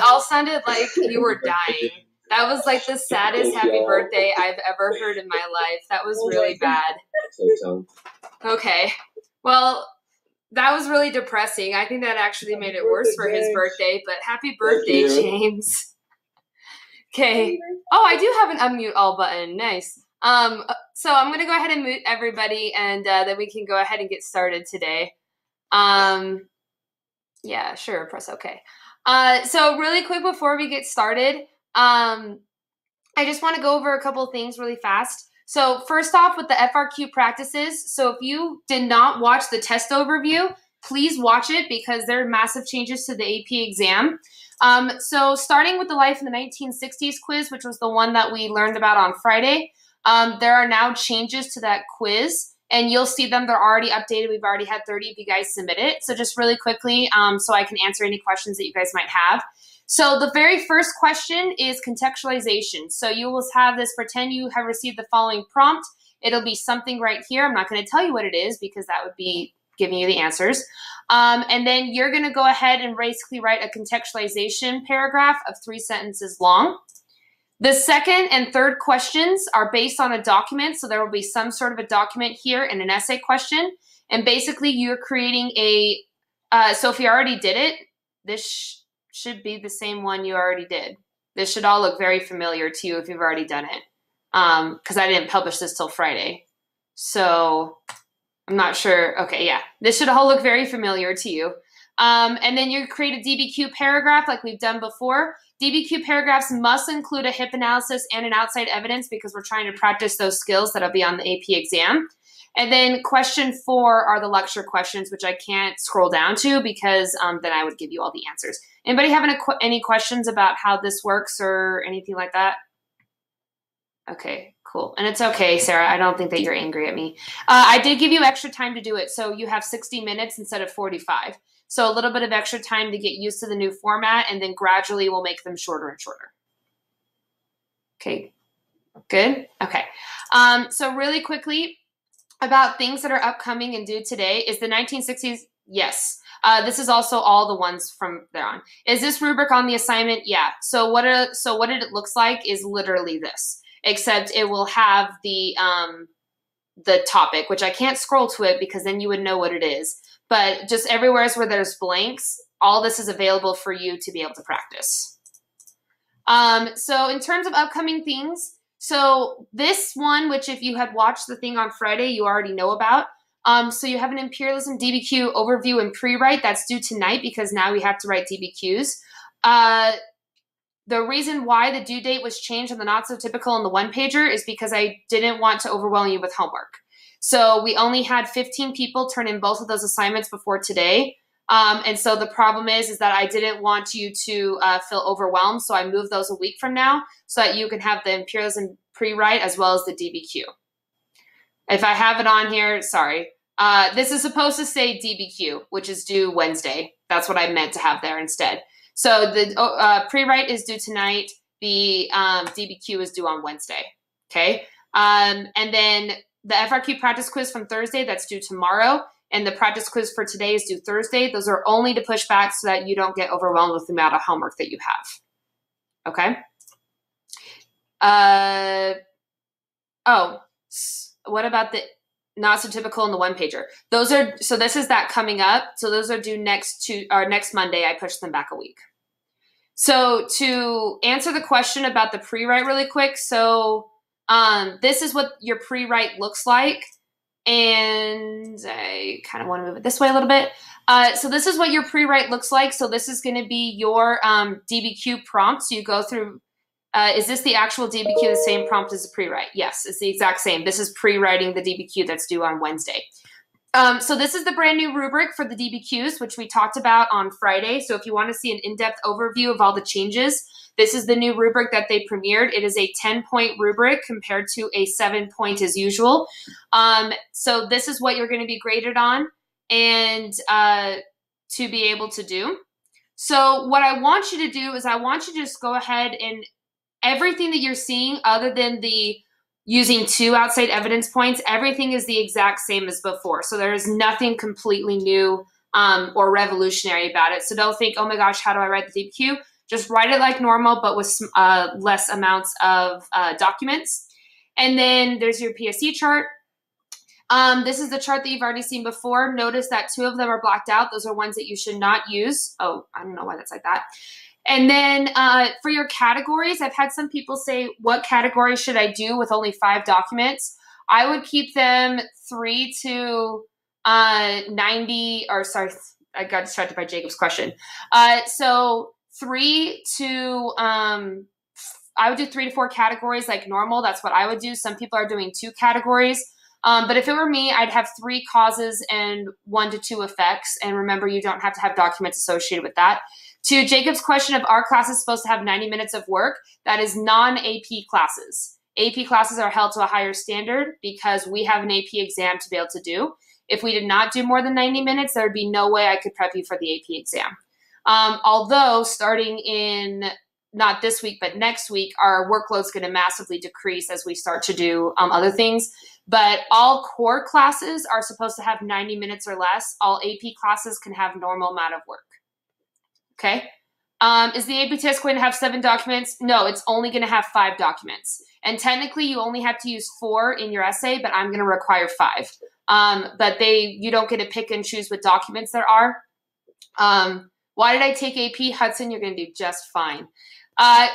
all sounded like you were dying. That was like the saddest happy birthday I've ever heard in my life. That was really bad. Okay. Well, that was really depressing. I think that actually made it worse for his birthday, but happy birthday, James. Okay. Oh, I do have an unmute all button. Nice. So I'm going to go ahead and mute everybody, and then we can go ahead and get started today. Yeah, sure. Press OK. So really quick before we get started, I just want to go over a couple of things really fast. So first off, with the Frq practices, so if you did not watch the test overview, please watch it because there are massive changes to the AP exam. So starting with the Life in the 1960s quiz, which was the one that we learned about on Friday, there are now changes to that quiz, and you'll see them. They're already updated. We've already had 30 of you guys submit it. So just really quickly, so I can answer any questions that you guys might have. So the very first question is contextualization. So you will have this, pretend you have received the following prompt. It'll be something right here. I'm not going to tell you what it is because that would be giving you the answers. And then you're going to go ahead and basically write a contextualization paragraph of 3 sentences long. The second and third questions are based on a document. So there will be some sort of a document here and an essay question. And basically you're creating a, so if you already did it, this should be the same one you already did. This should all look very familiar to you if you've already done it. Because I didn't publish this till Friday. So I'm not sure. Okay, yeah. This should all look very familiar to you. And then you create a DBQ paragraph like we've done before. DBQ paragraphs must include a HIP analysis and an outside evidence because we're trying to practice those skills that'll be on the AP exam. And then question 4 are the lecture questions, which I can't scroll down to because then I would give you all the answers. Anybody have any questions about how this works or anything like that? Okay, cool. And it's okay, Sarah. I don't think that you're angry at me. I did give you extra time to do it. So you have 60 minutes instead of 45. So a little bit of extra time to get used to the new format, and then gradually we'll make them shorter and shorter. Okay, good. Okay. So really quickly about things that are upcoming and due today is the 1960s. Yes. This is also all the ones from there on. Is this rubric on the assignment? Yeah. So what it looks like is literally this, except it will have the topic, which I can't scroll to it because then you would know what it is. But just everywhere where there's blanks, all this is available for you to be able to practice. So in terms of upcoming things, so this one, which if you had watched the thing on Friday, you already know about. So you have an imperialism DBQ overview and pre-write that's due tonight because now we have to write DBQs. The reason why the due date was changed on the not so typical and the one-pager is because I didn't want to overwhelm you with homework. So we only had 15 people turn in both of those assignments before today. And so the problem is that I didn't want you to feel overwhelmed. So I moved those a week from now so that you can have the imperialism pre-write as well as the DBQ. If I have it on here, sorry. This is supposed to say DBQ, which is due Wednesday. That's what I meant to have there instead. So the pre-write is due tonight. The DBQ is due on Wednesday. Okay. And then the Frq practice quiz from Thursday, that's due tomorrow. And the practice quiz for today is due Thursday. Those are only to push back so that you don't get overwhelmed with the amount of homework that you have. Okay. What about the not so typical and the one pager? Those are, so this is that coming up. So those are due next Monday. I pushed them back a week. So to answer the question about the pre-write really quick. So this is what your pre-write looks like. And I kind of want to move it this way a little bit. So this is what your pre-write looks like. So this is going to be your DBQ prompt. So you go through, is this the actual DBQ, the same prompt as the pre-write? Yes, it's the exact same. This is pre-writing the DBQ that's due on Wednesday. So this is the brand new rubric for the DBQs, which we talked about on Friday. So if you want to see an in-depth overview of all the changes, this is the new rubric that they premiered. It is a 10-point rubric compared to a 7-point as usual. So this is what you're going to be graded on and to be able to do. So what I want you to do is I want you to just go ahead and everything that you're seeing other than the using 2 outside evidence points, everything is the exact same as before. So there is nothing completely new or revolutionary about it. So don't think, oh my gosh, how do I write the DBQ? Just write it like normal, but with less amounts of documents. And then there's your PSC chart. This is the chart that you've already seen before. Notice that 2 of them are blacked out. Those are ones that you should not use. Oh, I don't know why that's like that. And then for your categories, I've had some people say, what category should I do with only 5 documents? I would keep them 3 to 90, or sorry, I got distracted by Jacob's question. So 3 to, I would do 3 to 4 categories like normal. That's what I would do. Some people are doing 2 categories. But if it were me, I'd have 3 causes and 1 to 2 effects. And remember, you don't have to have documents associated with that. To Jacob's question of our class is supposed to have 90 minutes of work, that is non-AP classes. AP classes are held to a higher standard because we have an AP exam to be able to do. If we did not do more than 90 minutes, there would be no way I could prep you for the AP exam. Although starting in not this week, but next week, our workload's going to massively decrease as we start to do other things. But all core classes are supposed to have 90 minutes or less. All AP classes can have normal amount of work. Okay. Is the AP test going to have 7 documents? No, it's only going to have 5 documents. And technically you only have to use 4 in your essay, but I'm going to require 5. But you don't get to pick and choose what documents there are. Why did I take AP? Hudson, you're going to do just fine.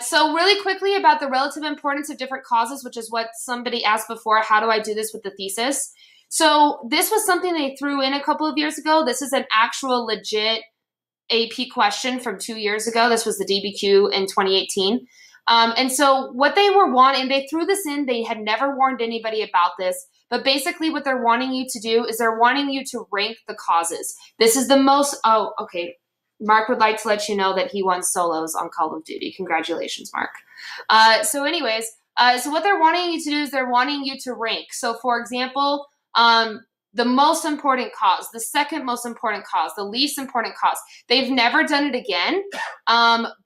So really quickly about the relative importance of different causes, which is what somebody asked before. How do I do this with the thesis? So this was something they threw in a couple of years ago. This is an actual legit AP question from 2 years ago. This was the DBQ in 2018. And so what they were wanting, they threw this in, they had never warned anybody about this, but basically what they're wanting you to do is they're wanting you to rank the causes. This is the most, oh, okay. Mark would like to let you know that he won solos on Call of Duty. Congratulations, Mark. So anyways, so what they're wanting you to do is they're wanting you to rank. So for example, the most important cause, the second most important cause, the least important cause. They've never done it again,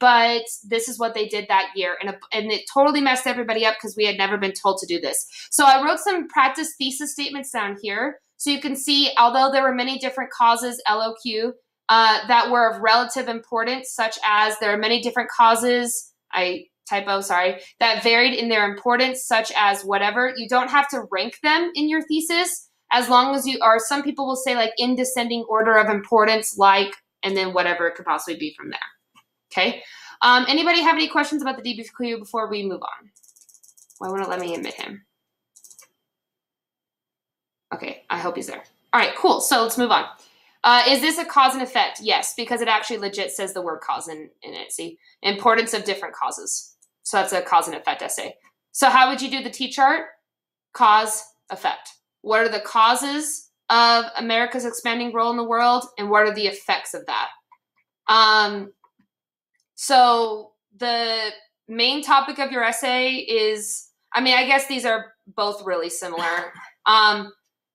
but this is what they did that year. And it totally messed everybody up because we had never been told to do this. So I wrote some practice thesis statements down here. So you can see, although there were many different causes, LOQ, that were of relative importance, such as there are many different causes, that varied in their importance, such as whatever. You don't have to rank them in your thesis, as long as you are, some people will say like in descending order of importance, like, and then whatever it could possibly be from there. Okay. Anybody have any questions about the DBQ before we move on? Why won't it let me admit him? Okay. I hope he's there. All right, cool. So let's move on. Is this a cause and effect? Yes, because it actually legit says the word cause in it. See, importance of different causes. So that's a cause and effect essay. So how would you do the T-chart? Cause, effect. What are the causes of America's expanding role in the world, and what are the effects of that? So the main topic of your essay is, I mean, I guess these are both really similar.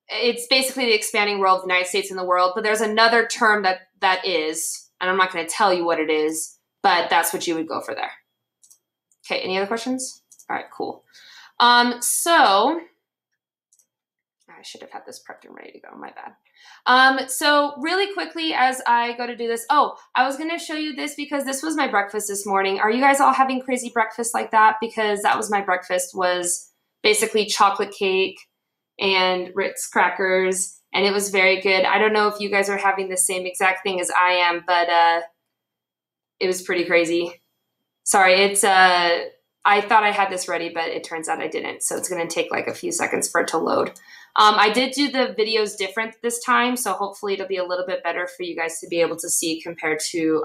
It's basically the expanding role of the United States in the world, but there's another term that is, and I'm not going to tell you what it is, but that's what you would go for there. Okay, any other questions? All right, cool. So I should have had this prepped and ready to go, my bad. So really quickly as I go to do this, I was going to show you this because this was my breakfast this morning. Are you guys all having crazy breakfast like that? Because that was my breakfast, was basically chocolate cake and Ritz crackers, and it was very good. I don't know if you guys are having the same exact thing as I am, but it was pretty crazy. Sorry, it's I thought I had this ready, but it turns out I didn't, so it's going to take like a few seconds for it to load. I did do the videos different this time, so hopefully it'll be a little bit better for you guys to be able to see compared to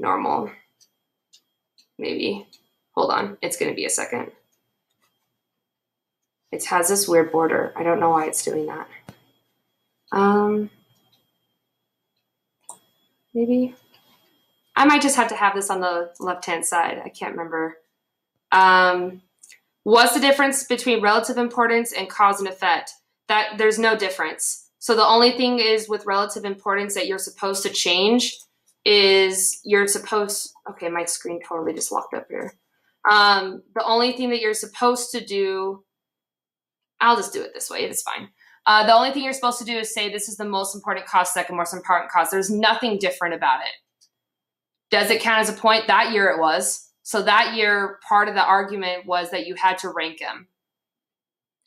normal. Maybe. Hold on, it's going to be a second. It has this weird border. I don't know why it's doing that. Maybe. I might just have to have this on the left-hand side. I can't remember. What's the difference between relative importance and cause and effect? That there's no difference. So the only thing is with relative importance that you're supposed to change is okay, my screen totally just locked up here. The only thing that you're supposed to do, I'll just do it this way. It's fine. The only thing you're supposed to do is say this is the most important cause, second most important cause. There's nothing different about it. Does it count as a point? That year it was. So that year, part of the argument was that you had to rank them.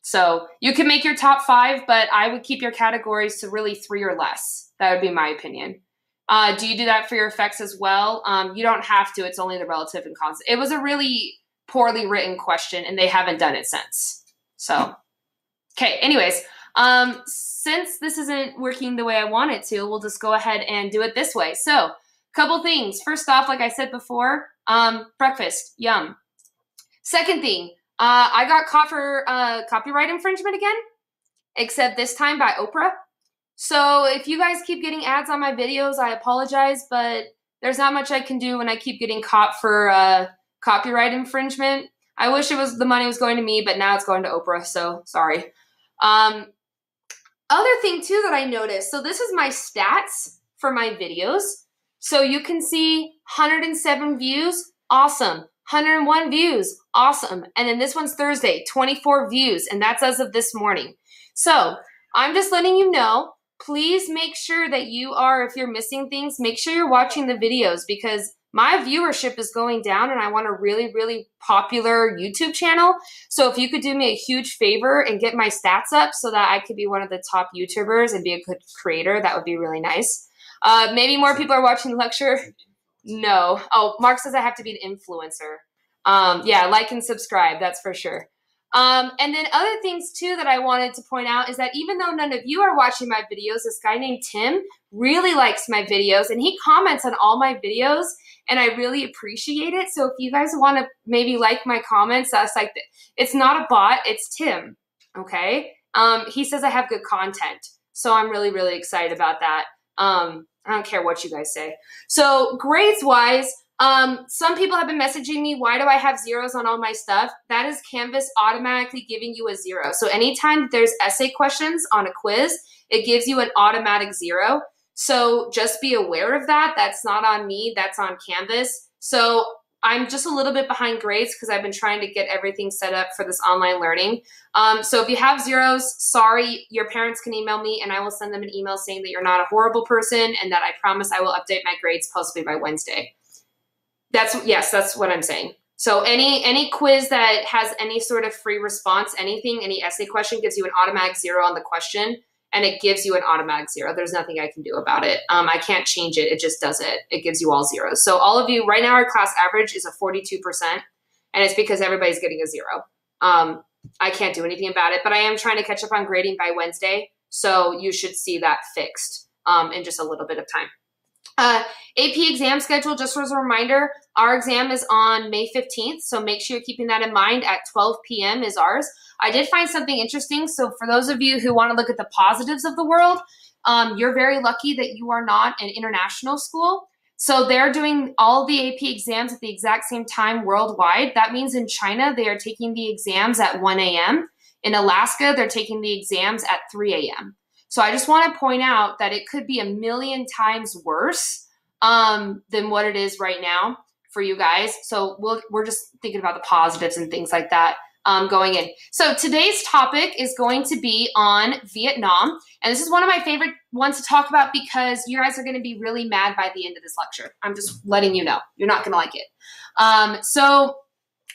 So you can make your top 5, but I would keep your categories to really 3 or less. That would be my opinion. Do you do that for your effects as well? You don't have to. It's only the relative and constant. It was a really poorly written question, and they haven't done it since. So, okay. Anyways, since this isn't working the way I want it to, we'll just go ahead and do it this way. So, couple things. First off, like I said before, breakfast, yum. Second thing, I got caught for copyright infringement again, except this time by Oprah. So if you guys keep getting ads on my videos, I apologize, but there's not much I can do when I keep getting caught for copyright infringement. I wish it was the money was going to me, but now it's going to Oprah, so sorry. Other thing too that I noticed, so this is my stats for my videos. So you can see 107 views, awesome. 101 views, awesome. And then this one's Thursday, 24 views, and that's as of this morning. So I'm just letting you know, please make sure that you are, if you're missing things, make sure you're watching the videos because my viewership is going down and I want a really, really popular YouTube channel. So if you could do me a huge favor and get my stats up so that I could be one of the top YouTubers and be a good creator, that would be really nice. Maybe more people are watching the lecture. No. Oh, Mark says I have to be an influencer. Yeah, like and subscribe, that's for sure. And then other things too that I wanted to point out is that even though none of you are watching my videos, this guy named Tim really likes my videos and he comments on all my videos and I really appreciate it. So if you guys want to maybe like my comments, that's like, it's not a bot, it's Tim, okay? He says I have good content. So I'm really, really excited about that. I don't care what you guys say. So grades wise, some people have been messaging me, why do I have zeros on all my stuff? That is Canvas automatically giving you a 0. So anytime there's essay questions on a quiz, it gives you an automatic 0. So just be aware of that. That's not on me, that's on Canvas. So I'm just a little bit behind grades because I've been trying to get everything set up for this online learning. So if you have zeros, sorry, your parents can email me and I will send them an email saying that you're not a horrible person and that I promise I will update my grades possibly by Wednesday. Yes, that's what I'm saying. So any quiz that has any sort of free response, anything, any essay question gives you an automatic 0 on the question and it gives you an automatic 0. There's nothing I can do about it. I can't change it. It just does it. It gives you all zeros. So all of you, right now our class average is a 42% and it's because everybody's getting a 0. I can't do anything about it, but I am trying to catch up on grading by Wednesday. So you should see that fixed in just a little bit of time. AP exam schedule, just as a reminder, our exam is on May 15th, so make sure you're keeping that in mind. At 12 p.m. is ours. I did find something interesting. So for those of you who want to look at the positives of the world, you're very lucky that you are not an international school. So they're doing all the AP exams at the exact same time worldwide. That means in China, they are taking the exams at 1 a.m. In Alaska, they're taking the exams at 3 a.m. So I just want to point out that it could be a million times worse than what it is right now for you guys. So we're just thinking about the positives and things like that going in. So today's topic is going to be on Vietnam. And this is one of my favorite ones to talk about because you guys are going to be really mad by the end of this lecture. I'm just letting you know. You're not going to like it. So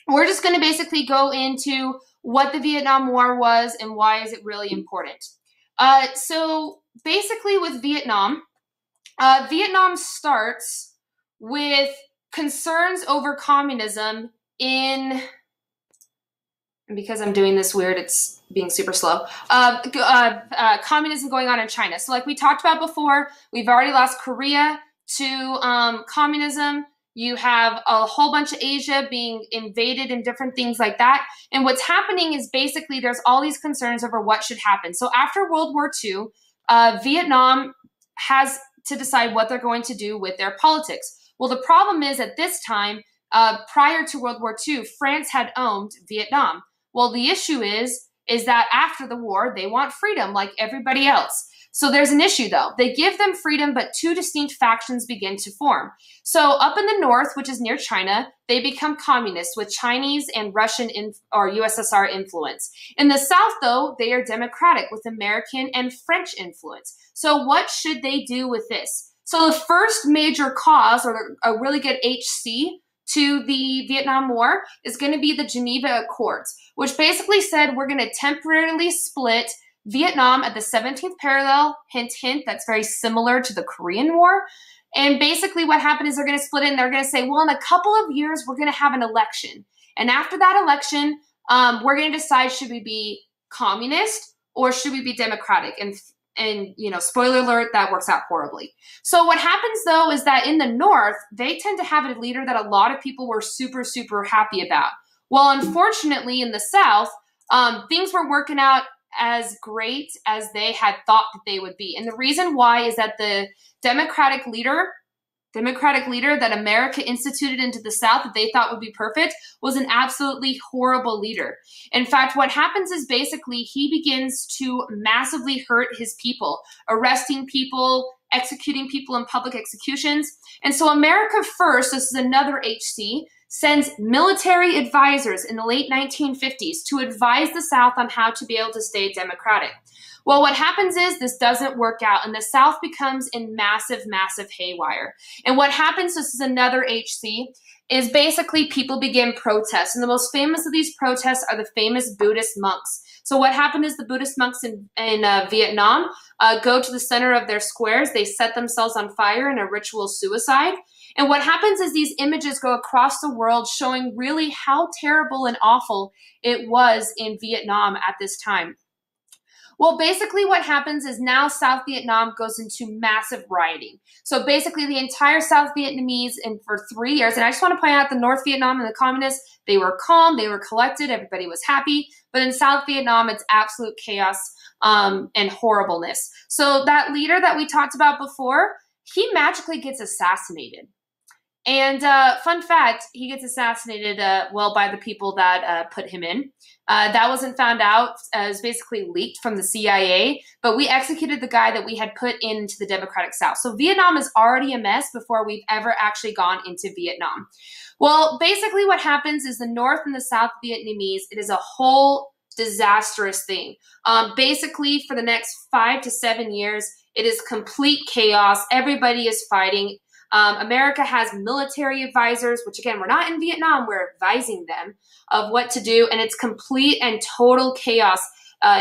we're just going to basically go into what the Vietnam War was and why is it really important. So basically with Vietnam, Vietnam starts with concerns over communism and because I'm doing this weird, it's being super slow, communism going on in China. So like we talked about before, we've already lost Korea to communism. You have a whole bunch of Asia being invaded and different things like that. And what's happening is basically there's all these concerns over what should happen. So after World War II, Vietnam has to decide what they're going to do with their politics. Well, the problem is at this time, prior to World War II, France had owned Vietnam. Well, the issue is that after the war, they want freedom like everybody else. So there's an issue though. They give them freedom, but two distinct factions begin to form. So up in the north, which is near China, they become communist with Chinese and Russian or USSR influence. In the south though, they are democratic with American and French influence. So what should they do with this? So the first major cause, or a really good HC, to the Vietnam War is going to be the Geneva Accords, which basically said we're going to temporarily split Vietnam at the 17th parallel, hint, hint, that's very similar to the Korean War. And basically what happened is they're going to split it and they're going to say, well, in a couple of years, we're going to have an election. And after that election, we're going to decide, should we be communist or should we be democratic? And you know, spoiler alert, that works out horribly. So what happens though is that in the North, they tend to have a leader that a lot of people were super, super happy about. Well, unfortunately in the South, things were working out as great as they had thought that they would be. And the reason why is that the Democratic leader that America instituted into the South that they thought would be perfect was an absolutely horrible leader. In fact, what happens is basically he begins to massively hurt his people, arresting people, executing people in public executions. And so America First, this is another HC, sends military advisors in the late 1950s to advise the South on how to be able to stay democratic. Well, what happens is this doesn't work out and the South becomes in massive, massive haywire. And what happens, this is another HC, is basically people begin protests. And the most famous of these protests are the famous Buddhist monks. So what happened is the Buddhist monks in Vietnam go to the center of their squares. They set themselves on fire in a ritual suicide. And what happens is these images go across the world showing really how terrible and awful it was in Vietnam at this time. Well, basically what happens is now South Vietnam goes into massive rioting. So basically the entire South Vietnamese, and for 3 years, and I just want to point out the North Vietnam and the communists, they were calm, they were collected, everybody was happy. But in South Vietnam, it's absolute chaos and horribleness. So that leader that we talked about before, he magically gets assassinated. And fun fact, he gets assassinated, well, by the people that put him in. That wasn't found out. It was basically leaked from the CIA, but we executed the guy that we had put into the Democratic South. So Vietnam is already a mess before we've ever actually gone into Vietnam. Well, basically what happens is the North and the South Vietnamese, it is a whole disastrous thing. Basically, for the next 5 to 7 years, it is complete chaos. Everybody is fighting. America has military advisors, which again, we're not in Vietnam, we're advising them of what to do, and it's complete and total chaos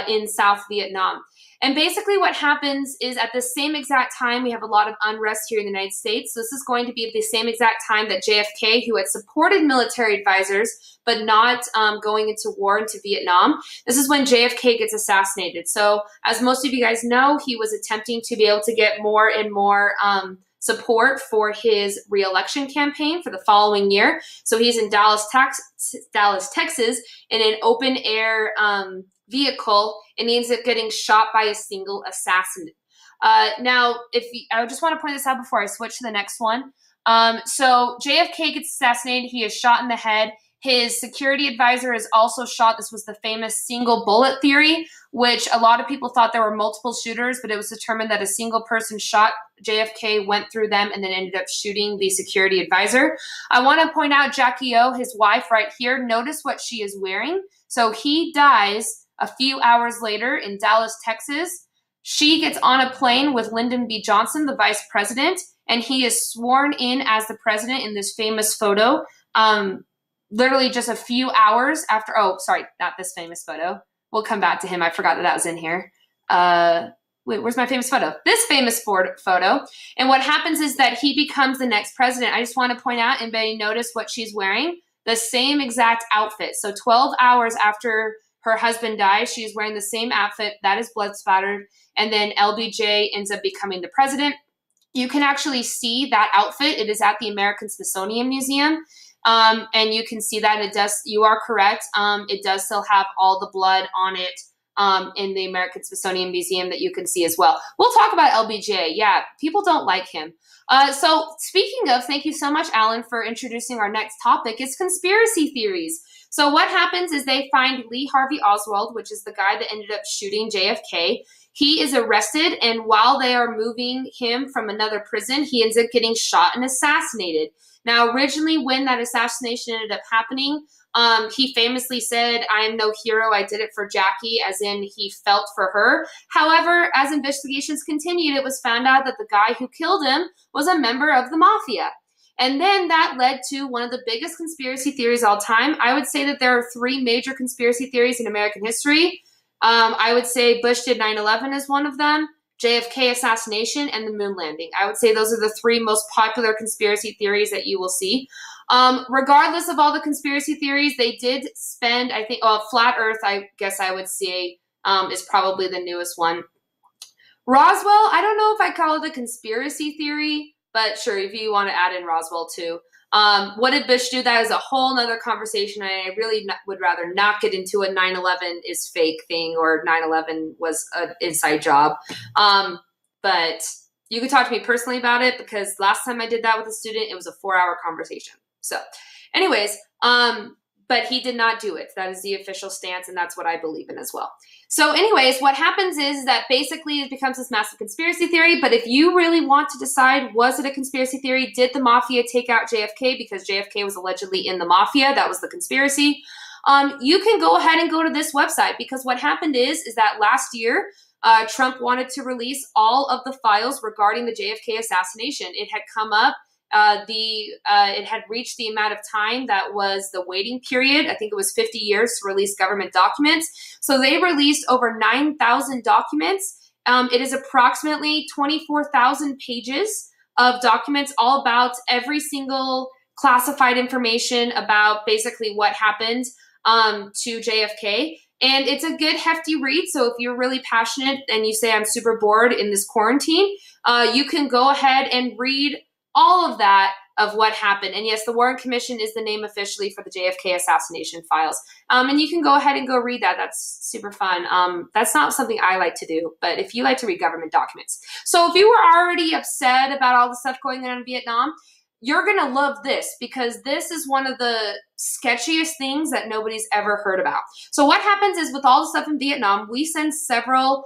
in South Vietnam. And basically what happens is at the same exact time, we have a lot of unrest here in the United States. So this is going to be at the same exact time that JFK, who had supported military advisors, but not going into war into Vietnam, this is when JFK gets assassinated. So as most of you guys know, he was attempting to be able to get more and more support for his re-election campaign for the following year. So he's in Dallas, Texas, in an open air vehicle, and he ends up getting shot by a single assassin. Now, I just want to point this out before I switch to the next one. So JFK gets assassinated. He is shot in the head. His security advisor is also shot. This was the famous single bullet theory, which a lot of people thought there were multiple shooters, but it was determined that a single person shot JFK, went through them, and then ended up shooting the security advisor. I want to point out Jackie O, his wife right here. Notice what she is wearing. So he dies a few hours later in Dallas, Texas. She gets on a plane with Lyndon B. Johnson, the vice president, and he is sworn in as the president in this famous photo. Literally just a few hours after, oh, sorry, not this famous photo. We'll come back to him. I forgot that was in here. Wait, where's my famous photo? This famous photo. And what happens is that he becomes the next president. I just want to point out, anybody notice what she's wearing? The same exact outfit. So 12 hours after her husband dies, she's wearing the same outfit. That is blood spattered. And then LBJ ends up becoming the president. You can actually see that outfit. It is at the American Smithsonian Museum. And you can see that it does, you are correct. It does still have all the blood on it in the American Smithsonian Museum that you can see as well. We'll talk about LBJ. Yeah, people don't like him. So speaking of, thank you so much, Alan, for introducing our next topic. It's conspiracy theories. So what happens is they find Lee Harvey Oswald, which is the guy that ended up shooting JFK. He is arrested, and while they are moving him from another prison, he ends up getting shot and assassinated. Now, originally when that assassination ended up happening, he famously said, "I am no hero, I did it for Jackie," as in he felt for her. However, as investigations continued, it was found out that the guy who killed him was a member of the mafia. And then that led to one of the biggest conspiracy theories of all time. I would say that there are three major conspiracy theories in American history. I would say Bush did 9/11 as one of them, JFK assassination, and the moon landing. I would say those are the three most popular conspiracy theories that you will see. Regardless of all the conspiracy theories, they did spend, I think, Flat Earth, I guess I would say, is probably the newest one. Roswell, I don't know if I call it a conspiracy theory, but sure, if you want to add in Roswell too. What did Bush do? That is a whole nother conversation, and I really would rather not get into a 9/11 is fake thing or 9/11 was an inside job. But you could talk to me personally about it, because last time I did that with a student, it was a 4-hour conversation. So anyways, but he did not do it. That is the official stance, and that's what I believe in as well. So anyways, what happens is that basically it becomes this massive conspiracy theory, but if you really want to decide, was it a conspiracy theory? Did the mafia take out JFK because JFK was allegedly in the mafia? That was the conspiracy. You can go ahead and go to this website, because what happened is that last year, Trump wanted to release all of the files regarding the JFK assassination. It had come up. It had reached the amount of time that was the waiting period. I think it was 50 years to release government documents. So they released over 9,000 documents. It is approximately 24,000 pages of documents, all about every single classified information about basically what happened to JFK. And it's a good hefty read. So if you're really passionate and you say, I'm super bored in this quarantine, you can go ahead and read all of that of what happened. And yes, the Warren Commission is the name officially for the JFK assassination files. And you can go ahead and go read that. That's super fun. That's not something I like to do, but if you like to read government documents. So if you were already upset about all the stuff going on in Vietnam, you're going to love this, because this is one of the sketchiest things that nobody's ever heard about. So what happens is, with all the stuff in Vietnam, we send several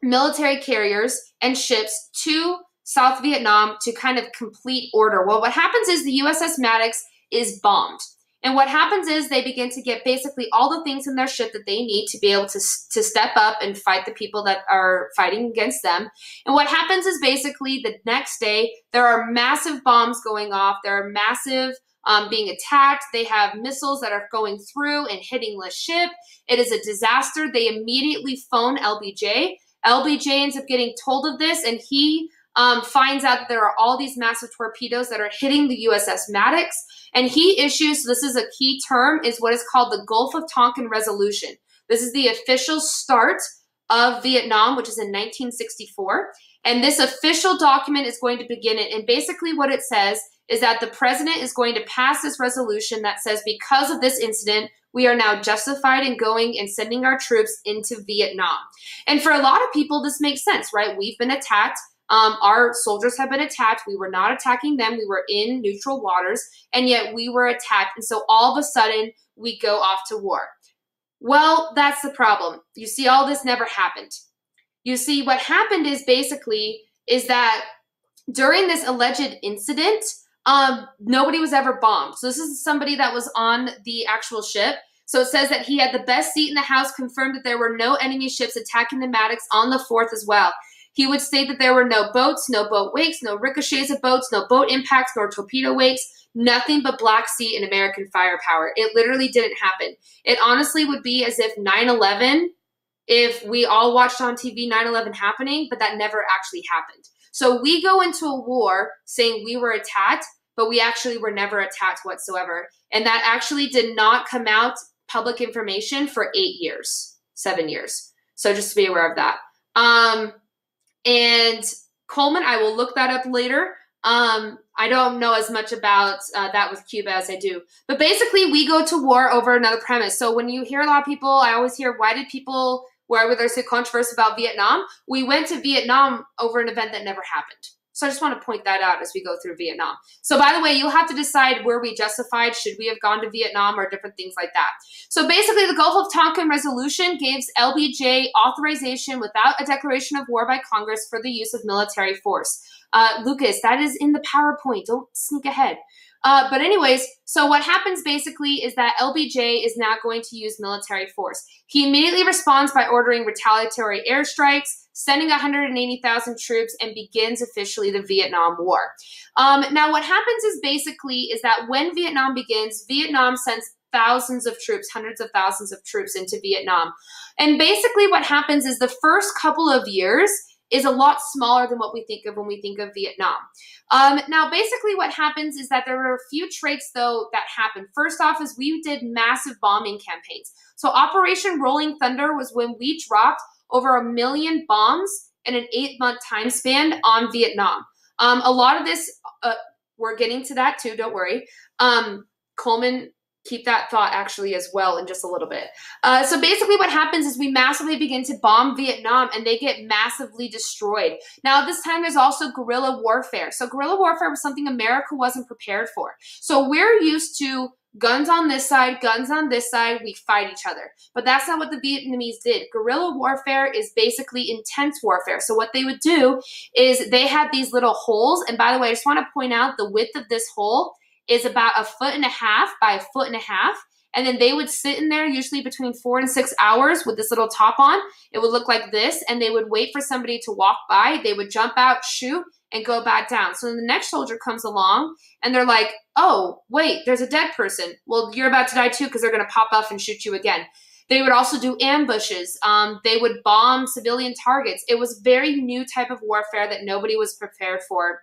military carriers and ships to South Vietnam to kind of complete order. Well, what happens is the USS Maddox is bombed. And what happens is they begin to get basically all the things in their ship that they need to be able to step up and fight the people that are fighting against them. And what happens is basically the next day, there are massive bombs going off. There are massive being attacked. They have missiles that are going through and hitting the ship. It is a disaster. They immediately phone LBJ. LBJ ends up getting told of this, and he finds out that there are all these massive torpedoes that are hitting the USS Maddox, and he issues, this is a key term, is what is called the Gulf of Tonkin Resolution. This is the official start of Vietnam, which is in 1964, and this official document is going to begin it, and basically what it says is that the president is going to pass this resolution that says, because of this incident, we are now justified in going and sending our troops into Vietnam. And for a lot of people, this makes sense, right? We've been attacked. Our soldiers have been attacked. We were not attacking them. We were in neutral waters, and yet we were attacked. And so all of a sudden, we go off to war. Well, that's the problem. You see, all this never happened. You see, what happened is basically is that during this alleged incident, nobody was ever bombed. So this is somebody that was on the actual ship. So it says that he had the best seat in the house, confirmed that there were no enemy ships attacking the Maddox on the 4th as well. He would state that there were no boats, no boat wakes, no ricochets of boats, no boat impacts, nor torpedo wakes, nothing but Black Sea and American firepower. It literally didn't happen. It honestly would be as if 9/11, if we all watched on TV 9/11 happening, but that never actually happened. So we go into a war saying we were attacked, but we actually were never attacked whatsoever. And that actually did not come out public information for 8 years, 7 years. So just to be aware of that. And Coleman, I will look that up later. I don't know as much about that with Cuba as I do. But basically, we go to war over another premise. So when you hear a lot of people, I always hear, why there's a controversy about Vietnam? We went to Vietnam over an event that never happened. So I just want to point that out as we go through Vietnam. So by the way, you'll have to decide where we justified, should we have gone to Vietnam or different things like that. So basically the Gulf of Tonkin Resolution gives LBJ authorization without a declaration of war by Congress for the use of military force. Lucas, that is in the PowerPoint. Don't sneak ahead. But anyways, so what happens basically is that LBJ is now going to use military force. He immediately responds by ordering retaliatory airstrikes, sending 180,000 troops, and begins officially the Vietnam War. Now what happens is basically is that when Vietnam begins, Vietnam sends thousands of troops, hundreds of thousands of troops into Vietnam. And basically what happens is the first couple of years is a lot smaller than what we think of when we think of Vietnam. Now, basically what happens is that there were a few traits, though, that happened. First off is we did massive bombing campaigns. So Operation Rolling Thunder was when we dropped over 1 million bombs in an 8-month time span on Vietnam. A lot of this, we're getting to that too, don't worry. Coleman, keep that thought actually as well in just a little bit. So basically what happens is we massively begin to bomb Vietnam and they get massively destroyed. Now this time there's also guerrilla warfare. So guerrilla warfare was something America wasn't prepared for. So we're used to guns on this side, guns on this side, we fight each other. But that's not what the Vietnamese did. Guerrilla warfare is basically intense warfare. So what they would do is they had these little holes. And by the way, I just want to point out the width of this hole is about 1.5 feet by 1.5 feet. And then they would sit in there usually between 4 and 6 hours with this little top on. It would look like this, and they would wait for somebody to walk by. They would jump out, shoot, and go back down. So then the next soldier comes along, and they're like, oh, wait, there's a dead person. Well, you're about to die too because they're going to pop up and shoot you again. They would also do ambushes. They would bomb civilian targets. It was a very new type of warfare that nobody was prepared for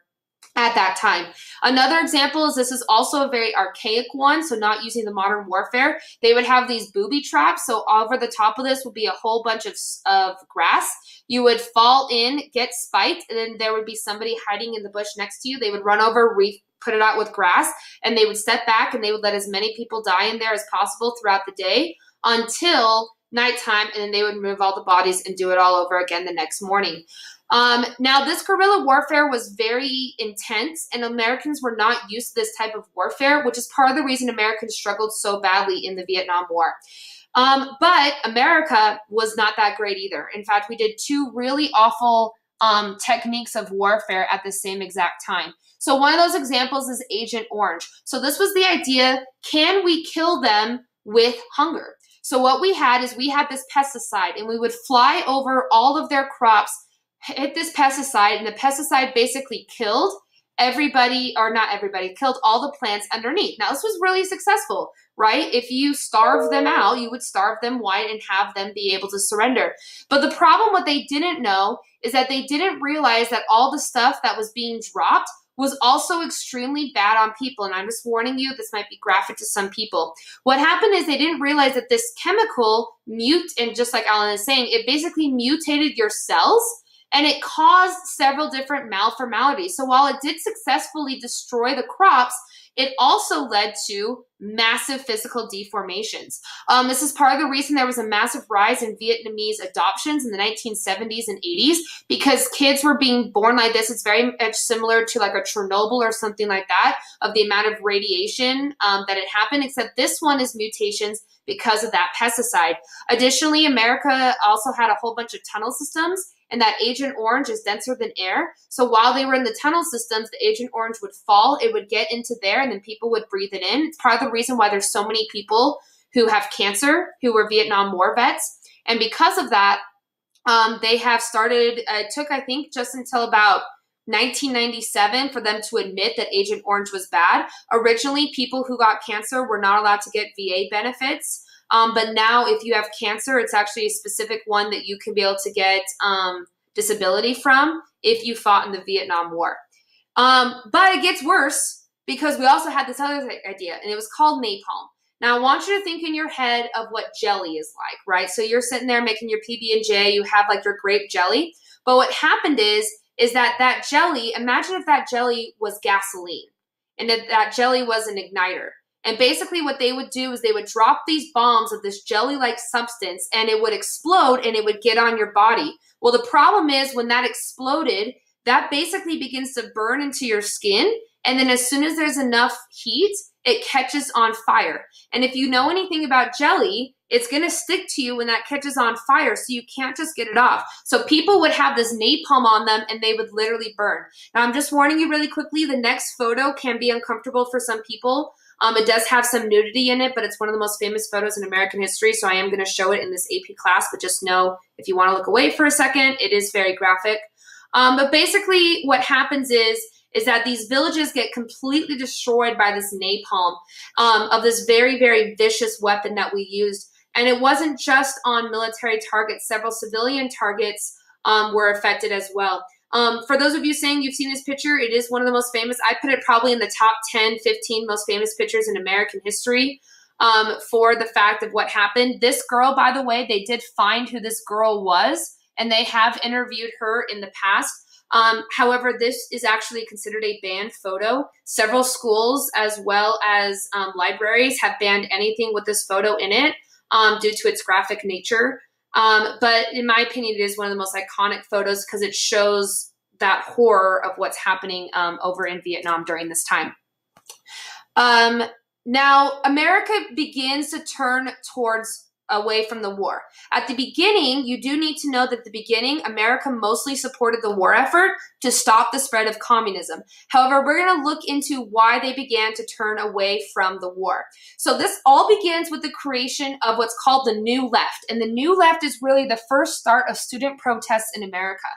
at that time. Another example is this is also a very archaic one, so not using the modern warfare. They would have these booby traps, so over the top of this would be a whole bunch of grass. You would fall in, get spiked, and then there would be somebody hiding in the bush next to you. They would run over, put it out with grass, and they would step back and they would let as many people die in there as possible throughout the day until nighttime, and then they would remove all the bodies and do it all over again the next morning. Now, this guerrilla warfare was very intense, and Americans were not used to this type of warfare, which is part of the reason Americans struggled so badly in the Vietnam War. But America was not that great either. In fact, we did 2 really awful techniques of warfare at the same exact time. So one of those examples is Agent Orange. So this was the idea, can we kill them with hunger? So what we had is we had this pesticide, and we would fly over all of their crops, hit this pesticide, and the pesticide basically killed everybody, or not everybody, killed all the plants underneath. Now, this was really successful, right? If you starve them out, you would starve them white and have them be able to surrender. But the problem, what they didn't know, is that they didn't realize that all the stuff that was being dropped was also extremely bad on people. And I'm just warning you, this might be graphic to some people. What happened is they didn't realize that this chemical and just like Alan is saying, it basically mutated your cells, and it caused several different malformalities. So while it did successfully destroy the crops, it also led to massive physical deformations. This is part of the reason there was a massive rise in Vietnamese adoptions in the 1970s and 80s, because kids were being born like this. It's very much similar to like a Chernobyl or something like that, of the amount of radiation that had happened, except this one is mutations because of that pesticide. Additionally, America also had a whole bunch of tunnel systems, and that Agent Orange is denser than air. So while they were in the tunnel systems, the Agent Orange would fall, it would get into there, and then people would breathe it in. It's part of the reason why there's so many people who have cancer who were Vietnam War vets. And because of that, they have started, it took, I think, just until about 1997 for them to admit that Agent Orange was bad. Originally, people who got cancer were not allowed to get VA benefits. But now if you have cancer, it's actually a specific one that you can be able to get disability from if you fought in the Vietnam War. But it gets worse, because we also had this other idea, and it was called napalm. Now, I want you to think in your head of what jelly is like, right? So you're sitting there making your PB&J, you have like your grape jelly. But what happened is that jelly, imagine if that jelly was gasoline, and that jelly was an igniter. And basically what they would do is they would drop these bombs of this jelly-like substance, and it would explode and it would get on your body. Well, the problem is when that exploded, that basically begins to burn into your skin. And then as soon as there's enough heat, it catches on fire. And if you know anything about jelly, it's going to stick to you when that catches on fire, so you can't just get it off. So people would have this napalm on them and they would literally burn. Now, I'm just warning you really quickly, the next photo can be uncomfortable for some people. It does have some nudity in it, but it's one of the most famous photos in American history, so I am going to show it in this AP class, but just know if you want to look away for a second, it is very graphic. But basically what happens is that these villages get completely destroyed by this napalm of this very, very vicious weapon that we used. And it wasn't just on military targets. Several civilian targets were affected as well. For those of you saying you've seen this picture, it is one of the most famous. I put it probably in the top 10, 15 most famous pictures in American history for the fact of what happened. This girl, by the way, they did find who this girl was, and they have interviewed her in the past. However, this is actually considered a banned photo. Several schools as well as libraries have banned anything with this photo in it due to its graphic nature. But in my opinion, it is one of the most iconic photos because it shows that horror of what's happening over in Vietnam during this time. Now, America begins to turn towards away from the war. At the beginning, you do need to know that at the beginning, America mostly supported the war effort to stop the spread of communism. However, we're going to look into why they began to turn away from the war. So this all begins with the creation of what's called the New Left. And the New Left is really the first start of student protests in America.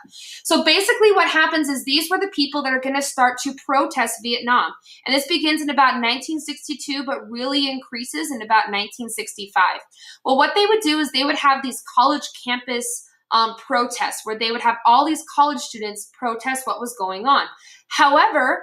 So basically what happens is these were the people that are going to start to protest Vietnam. And this begins in about 1962, but really increases in about 1965. Well, what they would do is they would have these college campus protests where they would have all these college students protest what was going on. However,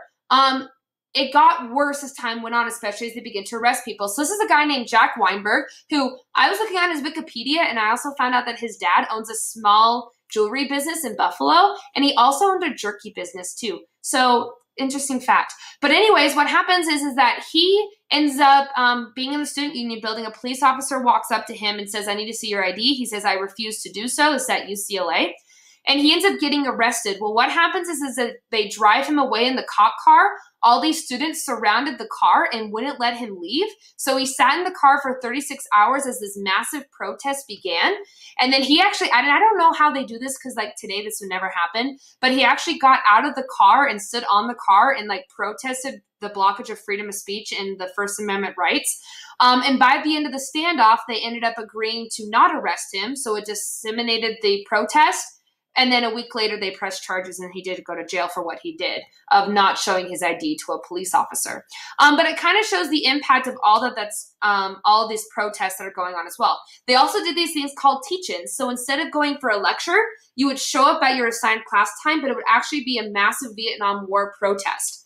it got worse as time went on, especially as they began to arrest people. So this is a guy named Jack Weinberg, who I was looking at his Wikipedia, and I also found out that his dad owns a small jewelry business in Buffalo, and he also owned a jerky business too. So interesting fact. But anyways, what happens is that he ends up being in the student union building. A police officer walks up to him and says, "I need to see your ID." He says, "I refuse to do so." It's at UCLA. And he ends up getting arrested. Well, what happens is that they drive him away in the cop car. All these students surrounded the car and wouldn't let him leave. So he sat in the car for 36 hours as this massive protest began. And then he actually, I don't know how they do this because like today this would never happen, but he actually got out of the car and stood on the car and like protested the blockage of freedom of speech and the First Amendment rights. And by the end of the standoff, they ended up agreeing to not arrest him. So it disseminated the protest. And then a week later, they pressed charges and he did go to jail for what he did of not showing his ID to a police officer. But it kind of shows the impact of all all these protests that are going on as well. They also did these things called teach-ins. So instead of going for a lecture, you would show up at your assigned class time, but it would actually be a massive Vietnam War protest.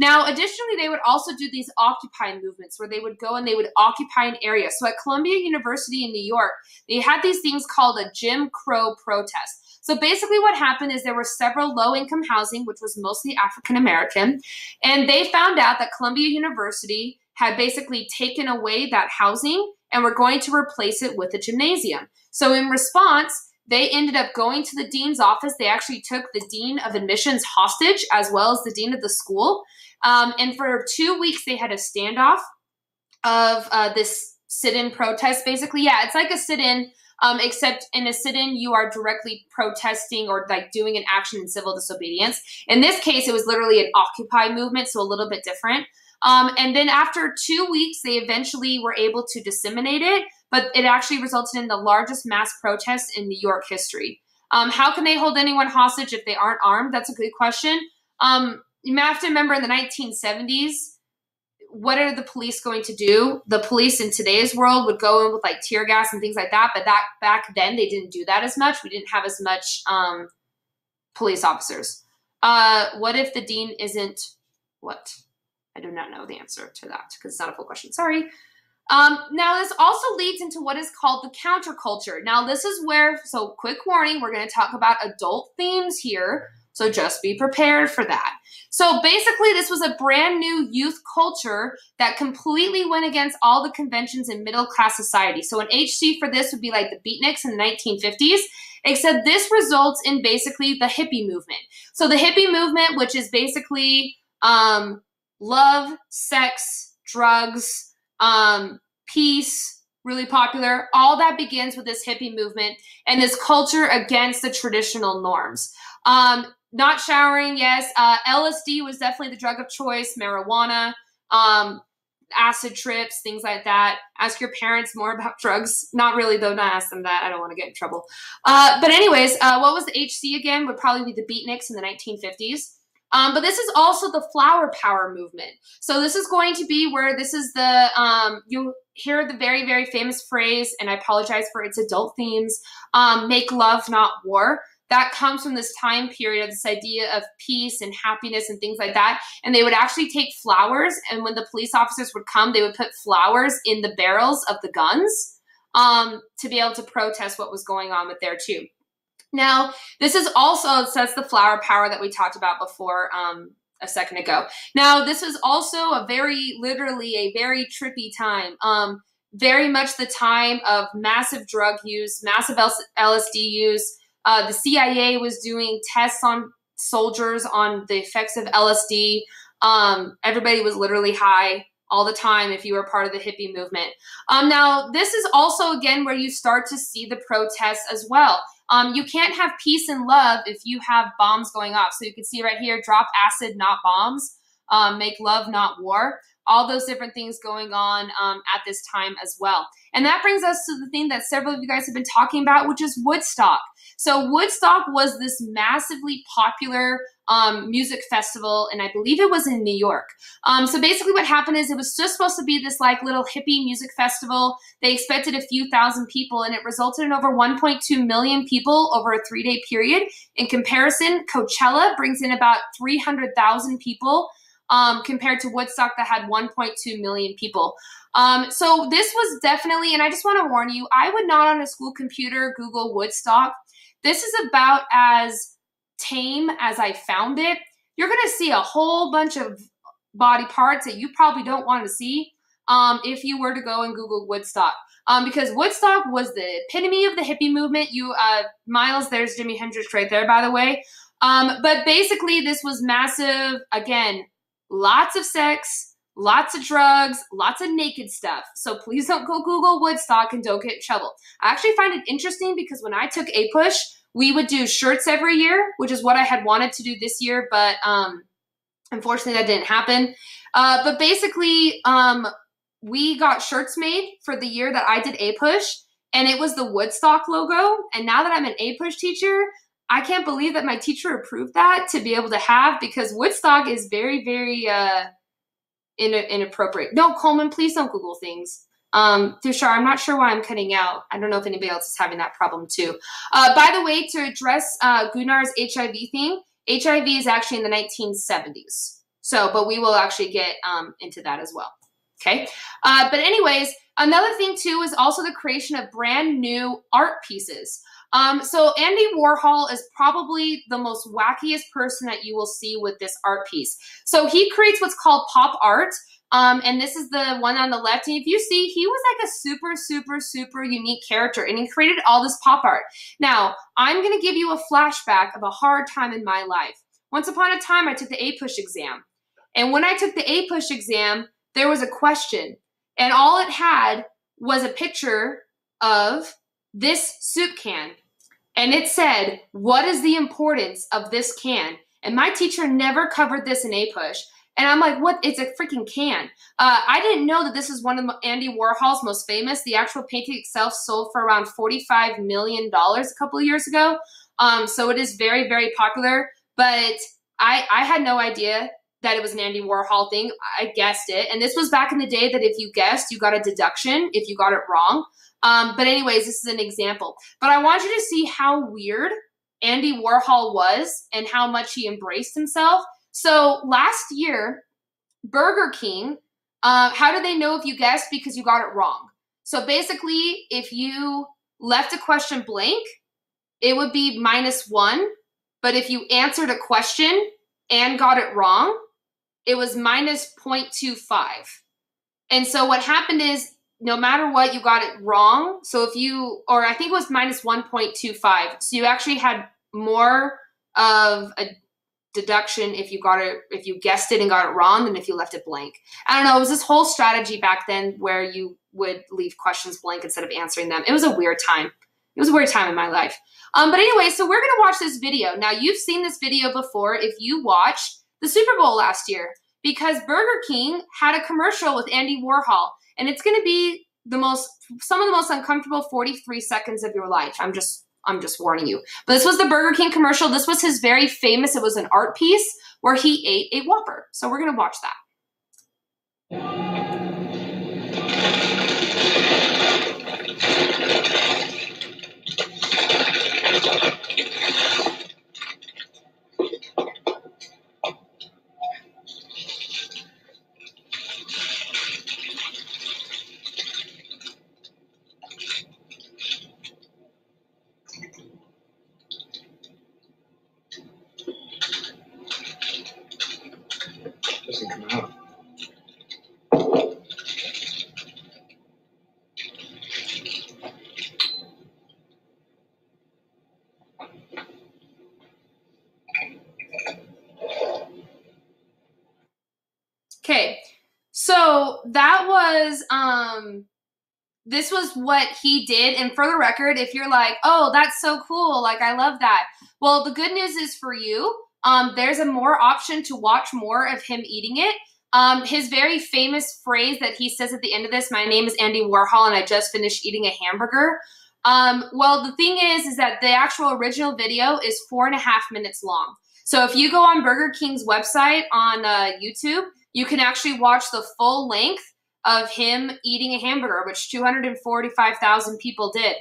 Now, additionally, they would also do these occupy movements where they would go and they would occupy an area. So at Columbia University in New York, they had these things called a Jim Crow protest. So basically what happened is there were several low-income housing, which was mostly African-American, and they found out that Columbia University had basically taken away that housing and were going to replace it with a gymnasium. So in response, they ended up going to the dean's office. They actually took the dean of admissions hostage as well as the dean of the school. And for 2 weeks, they had a standoff of this sit-in protest. Basically, yeah, it's like a sit-in, except in a sit-in, you are directly protesting or like doing an action in civil disobedience. In this case, it was literally an Occupy movement, so a little bit different. And then after 2 weeks, they eventually were able to disseminate it, but it actually resulted in the largest mass protest in New York history. How can they hold anyone hostage if they aren't armed? That's a good question. You have to remember in the 1970s, what are the police going to do? The police in today's world would go in with like tear gas and things like that, but back then they didn't do that as much. We didn't have as much police officers. What if the dean isn't what? I do not know the answer to that because it's not a full question. Sorry. Now this also leads into what is called the counterculture. Now this is where, so quick warning, we're going to talk about adult themes here. So just be prepared for that. So basically, this was a brand new youth culture that completely went against all the conventions in middle-class society. So an HC for this would be like the beatniks in the 1950s. except this results in basically the hippie movement. So the hippie movement, which is basically love, sex, drugs, peace, really popular. All that begins with this hippie movement and this culture against the traditional norms. Not showering, yes. LSD was definitely the drug of choice. Marijuana, acid trips, things like that. Ask your parents more about drugs. Not really, though. Not ask them that. I don't want to get in trouble. But anyways, what was the HC again? Would probably be the beatniks in the 1950s. But this is also the flower power movement. So this is going to be where this is the, you hear the very, very famous phrase, and I apologize for its adult themes, make love, not war. That comes from this time period of this idea of peace and happiness and things like that. And they would actually take flowers, and when the police officers would come, they would put flowers in the barrels of the guns to be able to protest what was going on with there too. Now, this is also, it says the flower power that we talked about before a second ago. Now, this was also a literally a very trippy time. Very much the time of massive drug use, massive LSD use. The CIA was doing tests on soldiers on the effects of LSD. Everybody was literally high all the time if you were part of the hippie movement. Now, this is also, again, where you start to see the protests as well. You can't have peace and love if you have bombs going off. So you can see right here, drop acid, not bombs. Make love, not war. All those different things going on at this time as well. And that brings us to the thing that several of you guys have been talking about, which is Woodstock. So Woodstock was this massively popular music festival, and I believe it was in New York. So basically what happened is it was just supposed to be this like little hippie music festival. They expected a few thousand people, and it resulted in over 1.2 million people over a 3-day period. In comparison, Coachella brings in about 300,000 people compared to Woodstock that had 1.2 million people. So this was definitely, and I just want to warn you, I would not on a school computer Google Woodstock. This is about as tame as I found it. You're going to see a whole bunch of body parts that you probably don't want to see if you were to go and Google Woodstock. Because Woodstock was the epitome of the hippie movement. Miles, there's Jimi Hendrix right there, by the way. But basically, this was massive. Again, lots of sex, lots of drugs, lots of naked stuff. So please don't go Google Woodstock and don't get in trouble. I actually find it interesting because when I took A-Push, we would do shirts every year, which is what I had wanted to do this year, but unfortunately that didn't happen. But basically, we got shirts made for the year that I did A-Push, and it was the Woodstock logo. And now that I'm an A-Push teacher, I can't believe that my teacher approved that to be able to have, because Woodstock is very, very inappropriate. No, Coleman, please don't Google things. Tushar, I'm not sure why I'm cutting out. I don't know if anybody else is having that problem too. By the way, to address Gunnar's HIV thing, HIV is actually in the 1970s. So, but we will actually get into that as well. Okay. But anyways, another thing too is also the creation of brand new art pieces. So Andy Warhol is probably the most wackiest person that you will see with this art piece. So he creates what's called pop art. And this is the one on the left. And if you see, he was like a super, super, super unique character, and he created all this pop art. Now, I'm going to give you a flashback of a hard time in my life. Once upon a time, I took the A-Push exam. And when I took the A-Push exam, there was a question. And all it had was a picture of this soup can. And it said, what is the importance of this can? And my teacher never covered this in A-Push. And I'm like, what? It's a freaking can. I didn't know that this is one of Andy Warhol's most famous. The actual painting itself sold for around $45 million a couple of years ago. So it is very, very popular. But I had no idea that it was an Andy Warhol thing. I guessed it. And this was back in the day that if you guessed, you got a deduction if you got it wrong. But anyways, this is an example. But I want you to see how weird Andy Warhol was and how much he embraced himself. So last year, Burger King, how do they know if you guessed? Because you got it wrong. So basically, if you left a question blank, it would be -1. But if you answered a question and got it wrong, it was -0.25. And so what happened is no matter what, you got it wrong. So if you, or I think it was minus 1.25. So you actually had more of a deduction if you got it, if you guessed it and got it wrong than if you left it blank. I don't know. It was this whole strategy back then where you would leave questions blank instead of answering them. It was a weird time. It was a weird time in my life. But anyway, so we're going to watch this video. Now, you've seen this video before if you watched the Super Bowl last year, because Burger King had a commercial with Andy Warhol, and it's going to be some of the most uncomfortable 43 seconds of your life. I'm just warning you. But this was the Burger King commercial. This was his very famous, it was an art piece where he ate a Whopper. So we're going to watch that. Doesn't come out. Okay, so that was, this was what he did. And for the record, if you're like, oh, that's so cool, like, I love that. Well, the good news is for you, there's a more option to watch more of him eating it. His very famous phrase that he says at the end of this, my name is Andy Warhol and I just finished eating a hamburger. Well, the thing is that the actual original video is 4.5 minutes long. So if you go on Burger King's website on YouTube, you can actually watch the full length of him eating a hamburger, which 245,000 people did.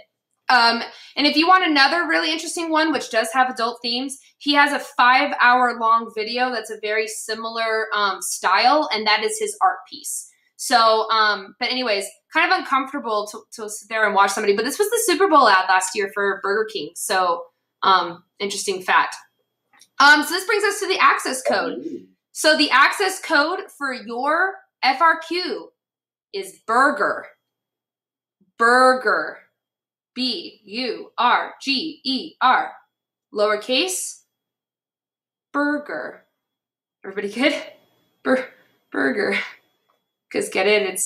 And if you want another really interesting one, which does have adult themes, he has a 5-hour-long video that's a very similar style, and that is his art piece. So, but anyways, kind of uncomfortable to sit there and watch somebody. But this was the Super Bowl ad last year for Burger King. So, interesting fact. So this brings us to the access code. So the access code for your FRQ is burger. Burger. B-U-R-G-E-R. Lowercase. Burger. Everybody good? Burger. Because get it?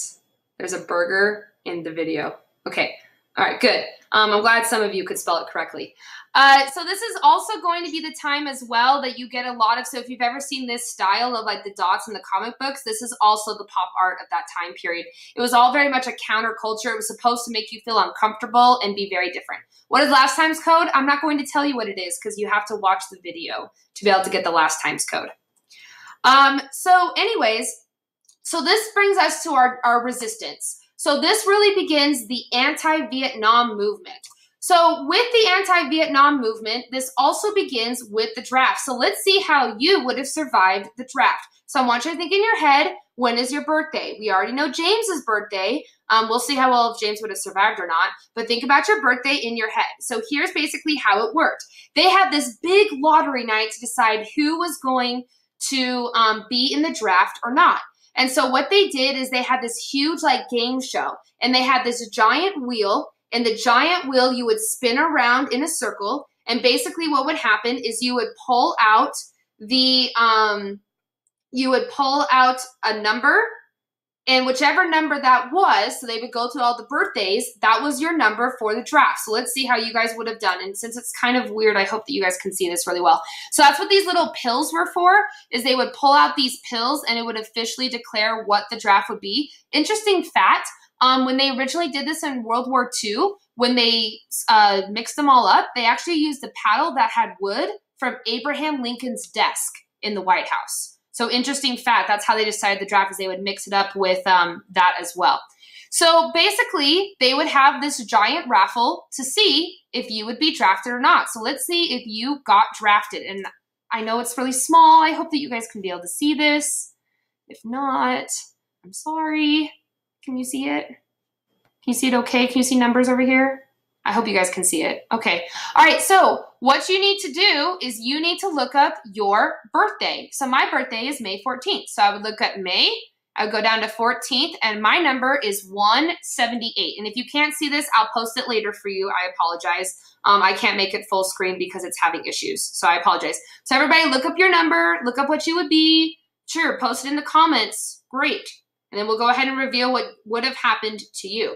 There's a burger in the video. Okay. All right, good. I'm glad some of you could spell it correctly. So this is also going to be the time as well that you get a lot of, so if you've ever seen this style of like the dots in the comic books, this is also the pop art of that time period. It was all very much a counterculture. It was supposed to make you feel uncomfortable and be very different. What is last time's code? I'm not going to tell you what it is because you have to watch the video to be able to get the last time's code. So anyways, so this brings us to our resistance. So this really begins the anti-Vietnam movement. So with the anti-Vietnam movement, this also begins with the draft. So let's see how you would have survived the draft. So I want you to think in your head, when is your birthday? We already know James's birthday. We'll see how well if James would have survived or not. But think about your birthday in your head. So here's basically how it worked. They had this big lottery night to decide who was going to be in the draft or not. And so what they did is they had this huge like game show, and they had this giant wheel, and the giant wheel you would spin around in a circle, and basically what would happen is you would pull out a number, and whichever number that was, so they would go through all the birthdays, that was your number for the draft. So let's see how you guys would have done. And since it's kind of weird, I hope that you guys can see this really well. So that's what these little pills were for, is they would pull out these pills and it would officially declare what the draft would be. Interesting fact, when they originally did this in World War II, when they mixed them all up, they actually used a paddle that had wood from Abraham Lincoln's desk in the White House. So interesting fact, that's how they decided the draft, is they would mix it up with that as well. So basically, they would have this giant raffle to see if you would be drafted or not. So let's see if you got drafted. And I know it's really small. I hope that you guys can be able to see this. If not, I'm sorry. Can you see it? Can you see it okay? Can you see numbers over here? I hope you guys can see it. Okay. All right. So what you need to do is you need to look up your birthday. So my birthday is May 14th. So I would look up May, I would go down to 14th, and my number is 178. And if you can't see this, I'll post it later for you. I apologize. I can't make it full screen because it's having issues, so I apologize. So everybody, look up your number, look up what you would be. Sure, post it in the comments. Great. And then we'll go ahead and reveal what would have happened to you.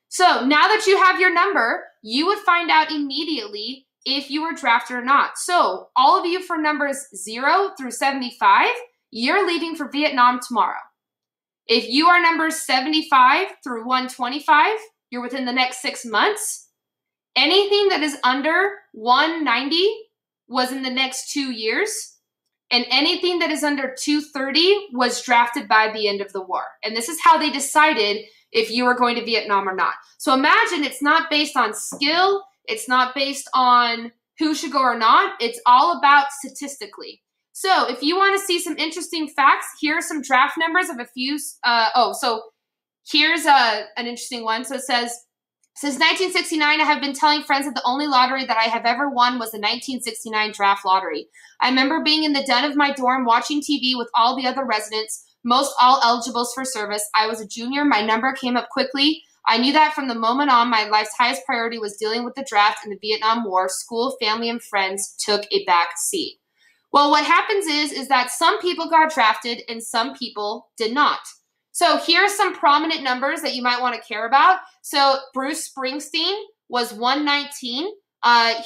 So now that you have your number, you would find out immediately if you were drafted or not. So all of you for numbers 0 through 75, you're leaving for Vietnam tomorrow. If you are numbers 75 through 125, you're within the next 6 months. Anything that is under 190 was in the next 2 years. And anything that is under 230 was drafted by the end of the war. And this is how they decided if you were going to Vietnam or not. So imagine it's not based on skill. It's not based on who should go or not. It's all about statistically. So if you want to see some interesting facts, here are some draft numbers of a few. So here's an interesting one. So it says, since 1969, I have been telling friends that the only lottery that I have ever won was the 1969 draft lottery. I remember being in the den of my dorm watching TV with all the other residents, most all eligibles for service. I was a junior. My number came up quickly. I knew that from the moment on, my life's highest priority was dealing with the draft and the Vietnam War. School, family, and friends took a back seat. Well, what happens is that some people got drafted and some people did not. So here are some prominent numbers that you might want to care about. So Bruce Springsteen was 119.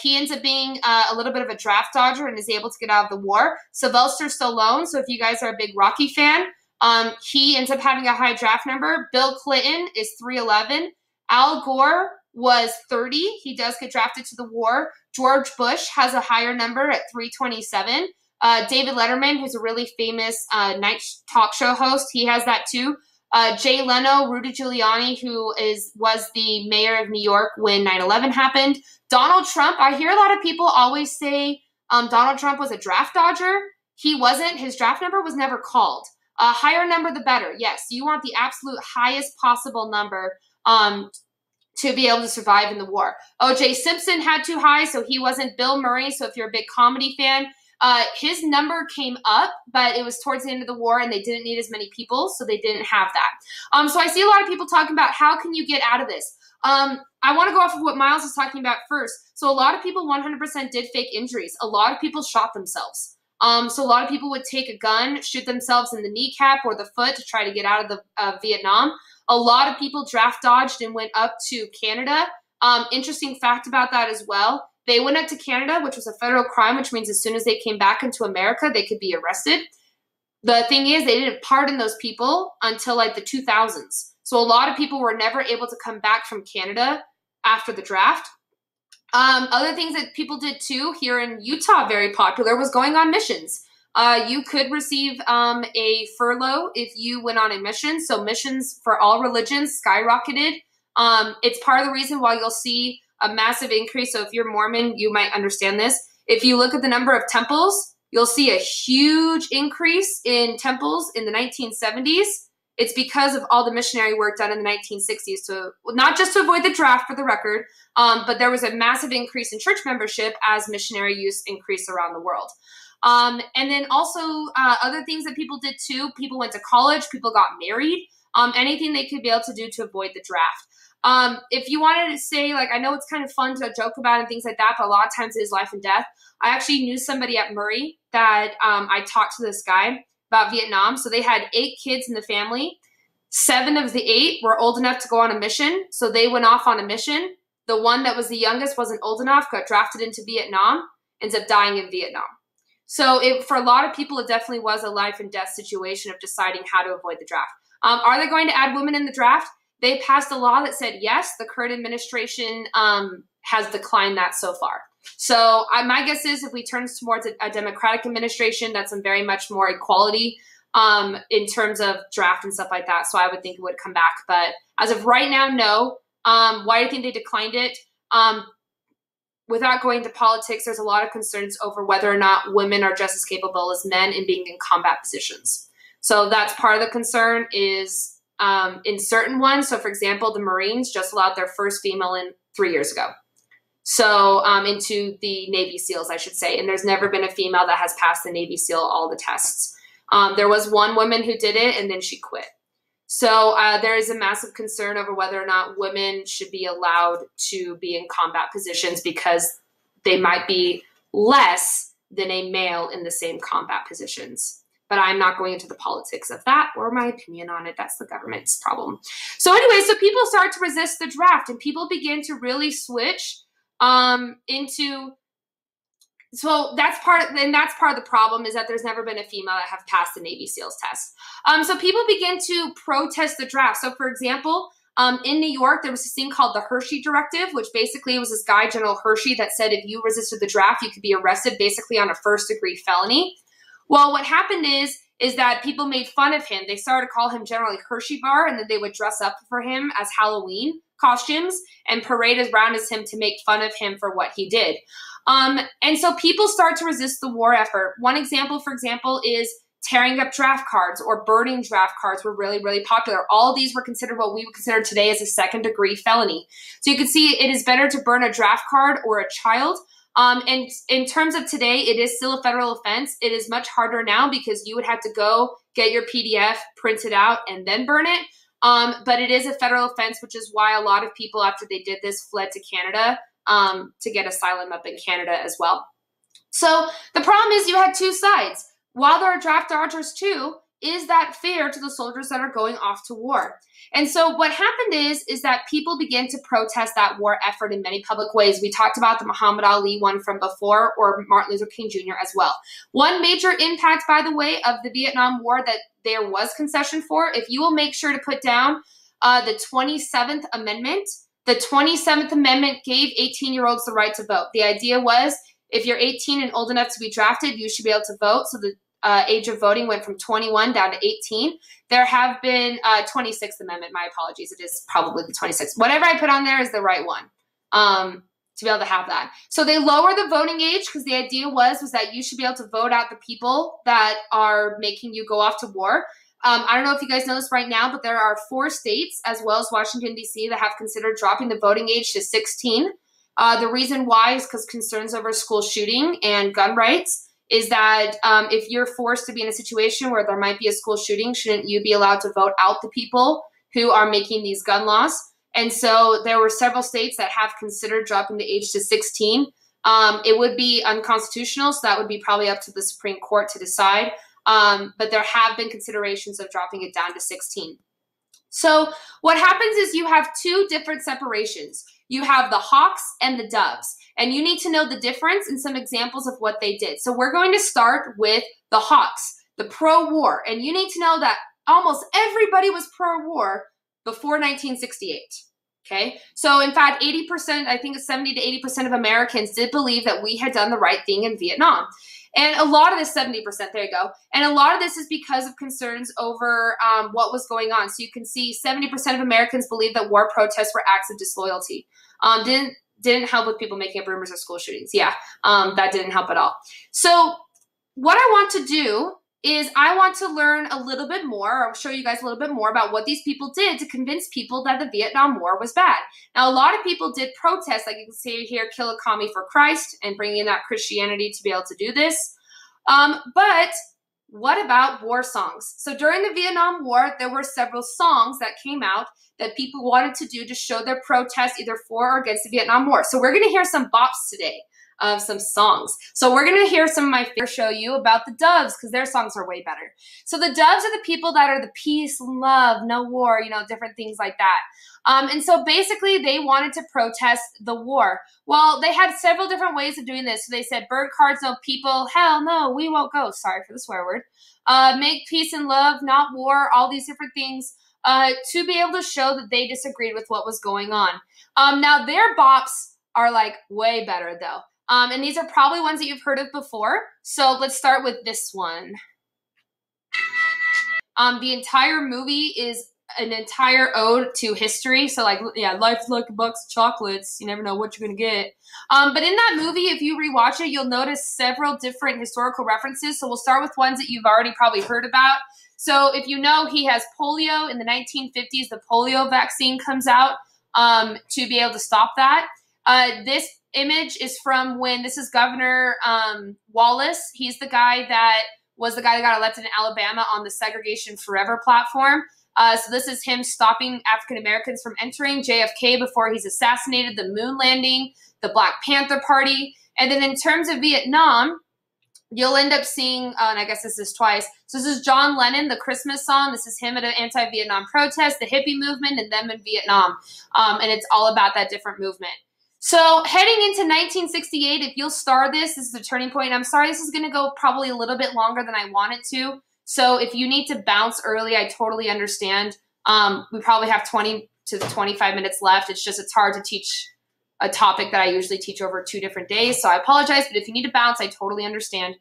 He ends up being a little bit of a draft dodger and is able to get out of the war. Sylvester Stallone, so if you guys are a big Rocky fan, he ends up having a high draft number. Bill Clinton is 311. Al Gore was 30. He does get drafted to the war. George Bush has a higher number at 327. David Letterman, who's a really famous night talk show host, he has that too. Jay Leno, Rudy Giuliani, who was the mayor of New York when 9/11 happened. Donald Trump, I hear a lot of people always say Donald Trump was a draft dodger. He wasn't. His draft number was never called. Higher number, the better. Yes, you want the absolute highest possible number to be able to survive in the war. O.J. Simpson had too high, so he wasn't. Bill Murray, so if you're a big comedy fan, his number came up, but it was towards the end of the war and they didn't need as many people, so they didn't have that. So I see a lot of people talking about how can you get out of this? I want to go off of what Miles was talking about first. So a lot of people 100% did fake injuries. A lot of people shot themselves. So a lot of people would take a gun, shoot themselves in the kneecap or the foot to try to get out of Vietnam. A lot of people draft dodged and went up to Canada. Interesting fact about that as well. They went up to Canada, which was a federal crime, which means as soon as they came back into America, they could be arrested. The thing is, they didn't pardon those people until like the 2000s. So a lot of people were never able to come back from Canada after the draft. Other things that people did too, here in Utah, very popular, was going on missions. You could receive a furlough if you went on a mission. So missions for all religions skyrocketed. It's part of the reason why you'll see a massive increase. So if you're Mormon, you might understand this. If you look at the number of temples, you'll see a huge increase in temples in the 1970s. It's because of all the missionary work done in the 1960s, to not just to avoid the draft, for the record, but there was a massive increase in church membership as missionary use increased around the world. And then also other things that people did too. People went to college, people got married, anything they could be able to do to avoid the draft. If you wanted to say, like, I know it's kind of fun to joke about and things like that, but a lot of times it is life and death. I actually knew somebody at Murray that I talked to this guy about Vietnam. So they had 8 kids in the family. 7 of the 8 were old enough to go on a mission. So they went off on a mission. The one that was the youngest wasn't old enough, got drafted into Vietnam, ends up dying in Vietnam. So for a lot of people, it definitely was a life and death situation of deciding how to avoid the draft. Are they going to add women in the draft? They passed a law that said yes. The current administration has declined that so far. So my guess is if we turn towards a Democratic administration, that's some very much more equality in terms of draft and stuff like that. So I would think it would come back. But as of right now, no. Why do you think they declined it? Without going into politics, there's a lot of concerns over whether or not women are just as capable as men in being in combat positions. So that's part of the concern is in certain ones. So for example, the Marines just allowed their first female in 3 years ago. So into the Navy SEALs, I should say. And there's never been a female that has passed the Navy SEAL all the tests. There was one woman who did it and then she quit. So there is a massive concern over whether or not women should be allowed to be in combat positions because they might be less than a male in the same combat positions. But I'm not going into the politics of that or my opinion on it. That's the government's problem. So anyway, so people start to resist the draft and people begin to really switch into... So that's part of the problem, is that there's never been a female that have passed the Navy SEALs test. So people begin to protest the draft. So for example, in New York, there was this thing called the Hershey Directive, which basically was this guy, General Hershey, that said if you resisted the draft, you could be arrested basically on a first-degree felony. Well, what happened is that people made fun of him. They started to call him generally Hershey Bar, and then they would dress up for him as Halloween costumes and parade around as him to make fun of him for what he did. And so people start to resist the war effort. One example, for example, is tearing up draft cards or burning draft cards were really, really popular. All of these were considered what we would consider today as a second-degree felony. So you can see it is better to burn a draft card or a child. And in terms of today, it is still a federal offense. It is much harder now because you would have to go get your PDF, print it out, and then burn it. But it is a federal offense, which is why a lot of people, after they did this, fled to Canada to get asylum up in Canada as well. So the problem is you had two sides. While there are draft dodgers too, is that fair to the soldiers that are going off to war? And so what happened is that people began to protest that war effort in many public ways. We talked about the Muhammad Ali one from before, or Martin Luther King Jr. as well. One major impact, by the way, of the Vietnam War that there was concession for, if you will make sure to put down the 27th Amendment. The 27th Amendment gave 18-year-olds the right to vote. The idea was if you're 18 and old enough to be drafted, you should be able to vote. So the age of voting went from 21 down to 18. There have been 26th Amendment. My apologies. It is probably the 26th. Whatever I put on there is the right one to be able to have that. So they lower the voting age because the idea was that you should be able to vote out the people that are making you go off to war. I don't know if you guys know this right now, but there are 4 states, as well as Washington, D.C., that have considered dropping the voting age to 16. The reason why is because concerns over school shooting and gun rights is that if you're forced to be in a situation where there might be a school shooting, shouldn't you be allowed to vote out the people who are making these gun laws? And so there were several states that have considered dropping the age to 16. It would be unconstitutional, so that would be probably up to the Supreme Court to decide. But there have been considerations of dropping it down to 16. So what happens is you have 2 different separations. You have the hawks and the doves, and you need to know the difference and some examples of what they did. So we're going to start with the hawks, the pro-war, and you need to know that almost everybody was pro-war before 1968. Okay, so in fact, 80%, I think 70 to 80% of Americans did believe that we had done the right thing in Vietnam. And a lot of this, 70%, there you go. And a lot of this is because of concerns over what was going on. So you can see 70% of Americans believe that war protests were acts of disloyalty. Didn't help with people making up rumors of school shootings. Yeah, that didn't help at all. So what I want to do is I want to learn a little bit more, or show you guys a little bit more about what these people did to convince people that the Vietnam War was bad. Now, a lot of people did protest, like you can see here, kill a commie for Christ, and bringing in that Christianity to be able to do this. But what about war songs? So during the Vietnam War, there were several songs that came out that people wanted to do to show their protest either for or against the Vietnam War. So we're going to hear some bops today of some songs. So we're going to hear some of my favorite, show you about the Doves, because their songs are way better. So the Doves are the people that are the peace, love, no war, you know, different things like that. And so basically they wanted to protest the war. Well, they had several different ways of doing this. So they said, bird cards, no people, hell no, we won't go. Sorry for the swear word. Make peace and love, not war, all these different things to be able to show that they disagreed with what was going on. Now their bops are like way better though. And these are probably ones that you've heard of before. So let's start with this one. The entire movie is an entire ode to history. So like, yeah, life's like a box of chocolates. You never know what you're going to get. But in that movie, if you rewatch it, you'll notice several different historical references. So we'll start with ones that you've already probably heard about. So if you know he has polio in the 1950s, the polio vaccine comes out to be able to stop that. This image is from when, this is Governor Wallace. He's the guy that was the guy that got elected in Alabama on the Segregation Forever platform. So this is him stopping African Americans from entering, JFK before he's assassinated, the moon landing, the Black Panther Party. And then in terms of Vietnam, you'll end up seeing, and I guess this is twice. So this is John Lennon, the Christmas song. This is him at an anti-Vietnam protest, the hippie movement, and them in Vietnam. And it's all about that different movement. So heading into 1968, if you'll star this, this is a turning point. I'm sorry, this is going to go probably a little bit longer than I want it to. So if you need to bounce early, I totally understand. We probably have 20 to 25 minutes left. It's hard to teach a topic that I usually teach over 2 different days. So I apologize, but if you need to bounce, I totally understand.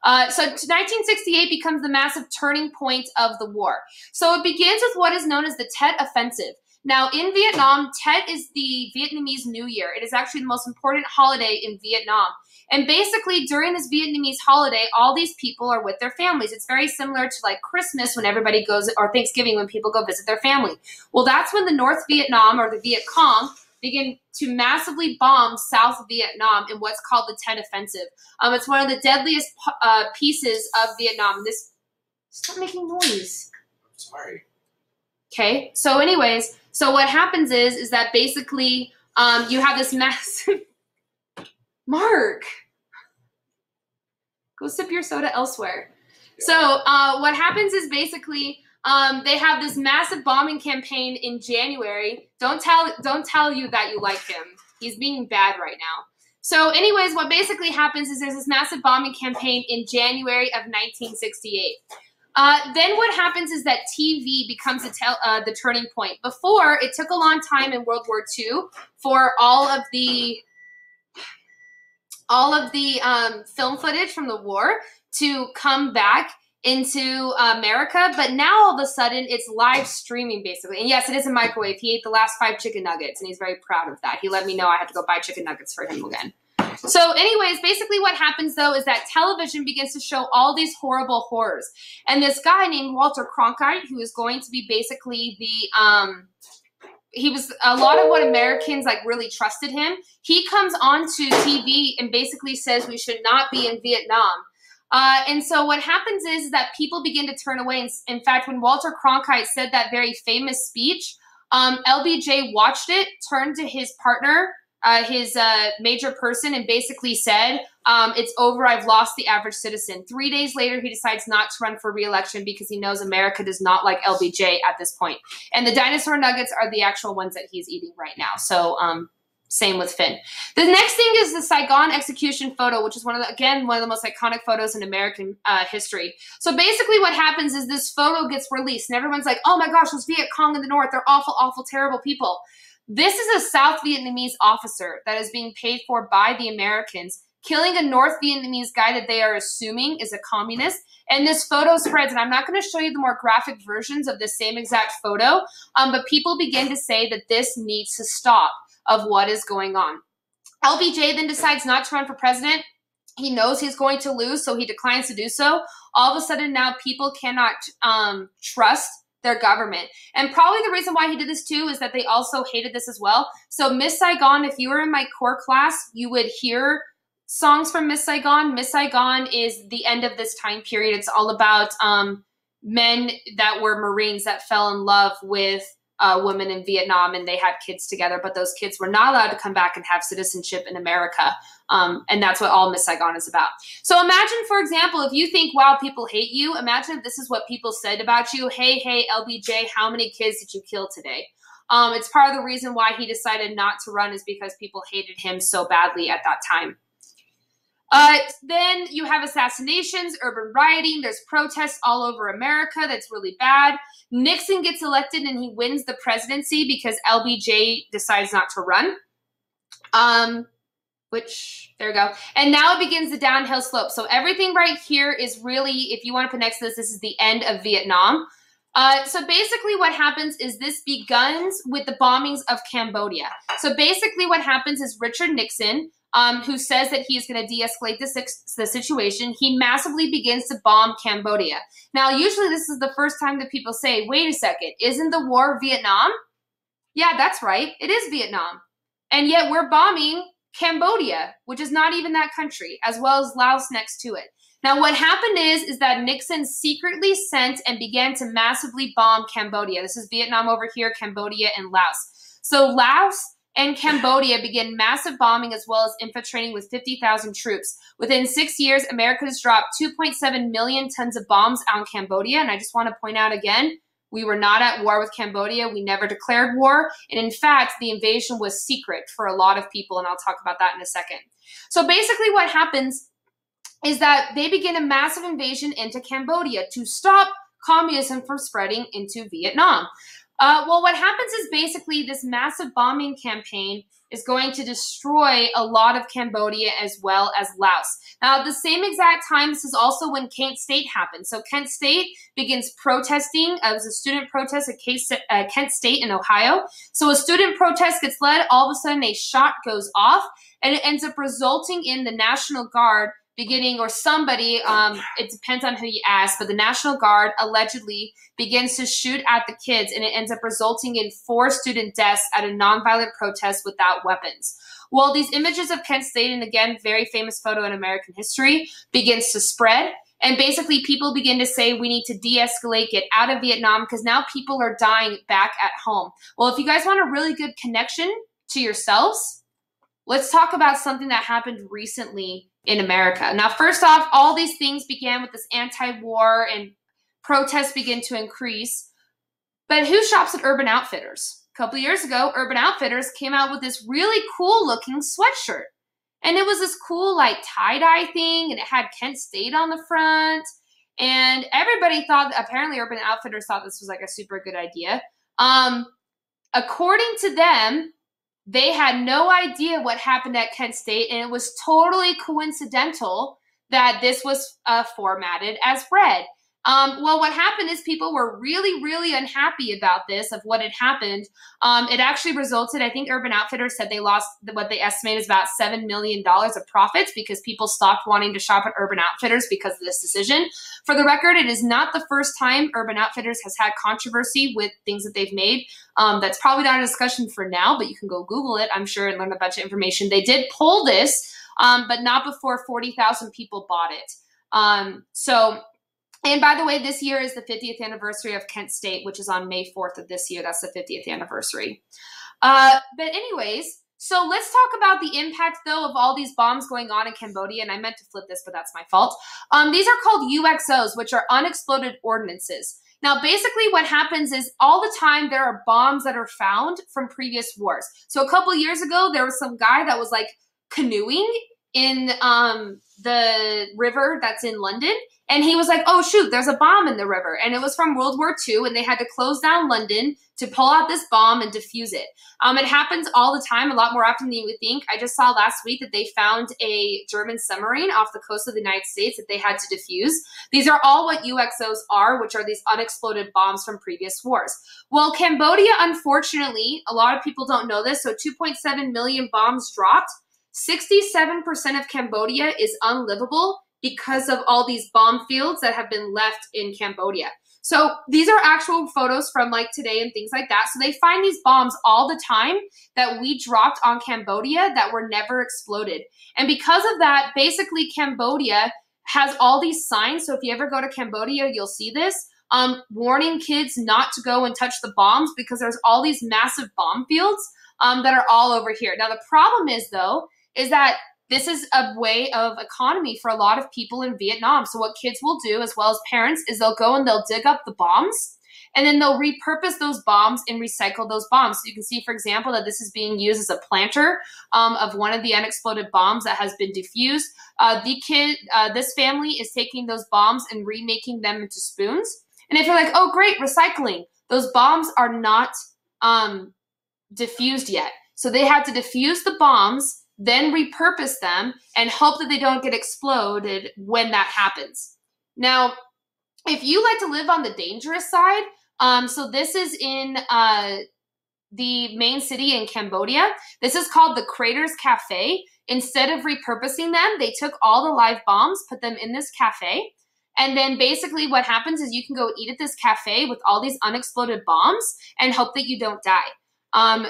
So 1968 becomes the massive turning point of the war. So it begins with what is known as the Tet Offensive. Now in Vietnam, Tet is the Vietnamese New Year. It is actually the most important holiday in Vietnam. And basically during this Vietnamese holiday, all these people are with their families. It's very similar to like Christmas when everybody goes, or Thanksgiving when people go visit their family. Well, that's when the North Vietnam or the Viet Cong begin to massively bomb South Vietnam in what's called the Tet Offensive. It's one of the deadliest pieces of Vietnam. Stop making noise. I'm sorry. Okay, so anyways, so what happens is that basically you have this massive... Mark! Go sip your soda elsewhere. Yeah. So what happens is basically... they have this massive bombing campaign in January. Don't tell you that you like him. He's being bad right now. So anyways, what basically happens is there's this massive bombing campaign in January of 1968. Then what happens is that TV becomes the turning point. Before, it took a long time in World War II for all of the film footage from the war to come back into America, but now all of a sudden it's live streaming basically. And yes, it is a microwave. He ate the last 5 chicken nuggets and he's very proud of that. He let me know I have to go buy chicken nuggets for him again. So anyways, basically what happens though is that television begins to show all these horrible horrors. And this guy named Walter Cronkite, who is going to be basically the, he was a lot of what Americans like really trusted him. He comes onto TV and basically says we should not be in Vietnam. And so what happens is that people begin to turn away. In fact, when Walter Cronkite said that very famous speech, LBJ watched it, turned to his partner, his major person, and basically said, it's over, I've lost the average citizen. 3 days later, he decides not to run for re-election because he knows America does not like LBJ at this point. And the dinosaur nuggets are the actual ones that he's eating right now. So, same with Finn. The next thing is the Saigon execution photo, which is one of the most iconic photos in American history. So basically what happens is this photo gets released and everyone's like, oh my gosh, those Viet Cong in the North, they're awful, awful, terrible people. This is a South Vietnamese officer that is being paid for by the Americans, killing a North Vietnamese guy that they are assuming is a communist. And this photo spreads, and I'm not going to show you the more graphic versions of the same exact photo, but people begin to say that this needs to stop of what is going on. LBJ then decides not to run for president. He knows he's going to lose, so he declines to do so. All of a sudden now people cannot trust their government. And probably the reason why he did this too is that they also hated this as well. So Miss Saigon, if you were in my core class, you would hear songs from Miss Saigon. Miss Saigon is the end of this time period. It's all about men that were Marines that fell in love with women in Vietnam and they had kids together, but those kids were not allowed to come back and have citizenship in America. And that's what all Miss Saigon is about. So imagine, for example, if you think, wow, people hate you, imagine if this is what people said about you. Hey, LBJ, how many kids did you kill today? It's part of the reason why he decided not to run is because people hated him so badly at that time. Then you have assassinations, urban rioting, there's protests all over America that's really bad. Nixon gets elected and he wins the presidency because LBJ decides not to run. There we go. And now it begins the downhill slope. So everything right here is really, if you want to put next to this, this is the end of Vietnam. So basically what happens is this begins with the bombings of Cambodia. So basically what happens is Richard Nixon, who says that he is going to de-escalate the situation, he massively begins to bomb Cambodia. Now, usually this is the first time that people say, wait a second, isn't the war Vietnam? Yeah, that's right. It is Vietnam. And yet we're bombing Cambodia, which is not even that country, as well as Laos next to it. Now, what happened is that Nixon secretly sent and began to massively bomb Cambodia. This is Vietnam over here, Cambodia, and Laos. So Laos and Cambodia began massive bombing as well as infiltrating with 50,000 troops. Within 6 years, America has dropped 2.7 million tons of bombs on Cambodia. And I just want to point out again, we were not at war with Cambodia. We never declared war. And in fact, the invasion was secret for a lot of people. And I'll talk about that in a second. So basically what happens is that they begin a massive invasion into Cambodia to stop communism from spreading into Vietnam. Well, what happens is basically this massive bombing campaign is going to destroy a lot of Cambodia as well as Laos. Now, at the same exact time, this is also when Kent State happened. So Kent State begins protesting. It was a student protest at Kent State in Ohio. So a student protest gets led. All of a sudden, a shot goes off, and it ends up resulting in the National Guard beginning, or somebody, it depends on who you ask, but the National Guard allegedly begins to shoot at the kids, and it ends up resulting in 4 student deaths at a nonviolent protest without weapons. Well, these images of Kent State, and again, very famous photo in American history, begins to spread. And basically people begin to say we need to de-escalate, get out of Vietnam, because now people are dying back at home. Well, if you guys want a really good connection to yourselves, let's talk about something that happened recently in America. Now, first off, all these things began with this anti-war and protests begin to increase. But who shops at Urban Outfitters? A couple of years ago, Urban Outfitters came out with this really cool looking sweatshirt. And it was this cool like tie-dye thing, and it had Kent State on the front. And everybody thought, apparently Urban Outfitters thought this was like a super good idea. According to them, they had no idea what happened at Kent State, and it was totally coincidental that this was formatted as red. Well, what happened is people were really, really unhappy about this, of what had happened. It actually resulted, I think Urban Outfitters said they lost what they estimate is about $7 million of profits because people stopped wanting to shop at Urban Outfitters because of this decision. For the record, it is not the first time Urban Outfitters has had controversy with things that they've made. That's probably not a discussion for now, but you can go Google it, I'm sure, and learn a bunch of information. They did pull this, but not before 40,000 people bought it. And by the way, this year is the 50th anniversary of Kent State, which is on May 4th of this year. That's the 50th anniversary. But anyways, so let's talk about the impact, though, of all these bombs going on in Cambodia. And I meant to flip this, but that's my fault. These are called UXOs, which are unexploded ordnances. Now, basically what happens is all the time there are bombs that are found from previous wars. So a couple of years ago, there was some guy that was like canoeing in the river that's in London. And he was like, oh, shoot, there's a bomb in the river. And it was from World War II, and they had to close down London to pull out this bomb and defuse it. It happens all the time, a lot more often than you would think. I just saw last week that they found a German submarine off the coast of the United States that they had to defuse. These are all what UXOs are, which are these unexploded bombs from previous wars. Well, Cambodia, unfortunately, a lot of people don't know this, so 2.7 million bombs dropped. 67% of Cambodia is unlivable because of all these bomb fields that have been left in Cambodia. So these are actual photos from like today and things like that. So they find these bombs all the time that we dropped on Cambodia that were never exploded. And because of that, basically Cambodia has all these signs. So if you ever go to Cambodia, you'll see this, warning kids not to go and touch the bombs because there's all these massive bomb fields that are all over here. Now the problem is though, is that this is a way of economy for a lot of people in Vietnam. So what kids will do, as well as parents, is they'll go and they'll dig up the bombs, and then they'll repurpose those bombs and recycle those bombs. So you can see, for example, that this is being used as a planter of one of the unexploded bombs that has been defused. This family is taking those bombs and remaking them into spoons. And if you're like, oh, great, recycling, those bombs are not diffused yet. So they had to defuse the bombs, then repurpose them, and hope that they don't get exploded when that happens. Now, if you like to live on the dangerous side, so this is in the main city in Cambodia. This is called the Craters Cafe. Instead of repurposing them, they took all the live bombs, put them in this cafe, and then basically what happens is you can go eat at this cafe with all these unexploded bombs and hope that you don't die.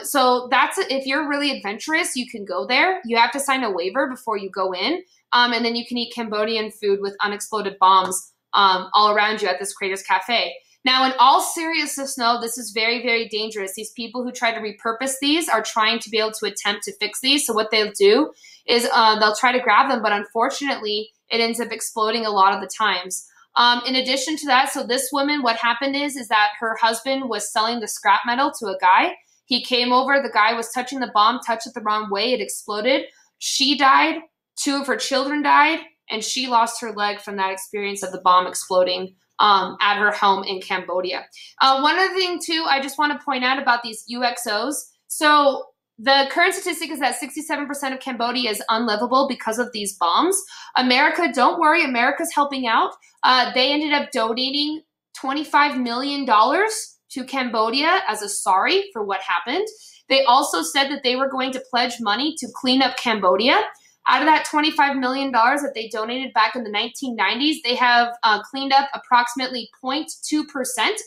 So that's, if you're really adventurous, you can go there. You have to sign a waiver before you go in. And then you can eat Cambodian food with unexploded bombs all around you at this Craters Cafe. Now, in all seriousness, no, this is very, very dangerous. These people who try to repurpose these are trying to be able to attempt to fix these. So what they'll do is they'll try to grab them, but unfortunately, it ends up exploding a lot of the times. In addition to that, so this woman, what happened is that her husband was selling the scrap metal to a guy. He came over, the guy was touching the bomb, touched it the wrong way, it exploded. She died, 2 of her children died, and she lost her leg from that experience of the bomb exploding at her home in Cambodia. One other thing too, I just want to point out about these UXOs. So the current statistic is that 67% of Cambodia is unlivable because of these bombs. America, don't worry, America's helping out. They ended up donating $25 million to Cambodia as a sorry for what happened. They also said that they were going to pledge money to clean up Cambodia. Out of that $25 million that they donated back in the 1990s, they have cleaned up approximately 0.2%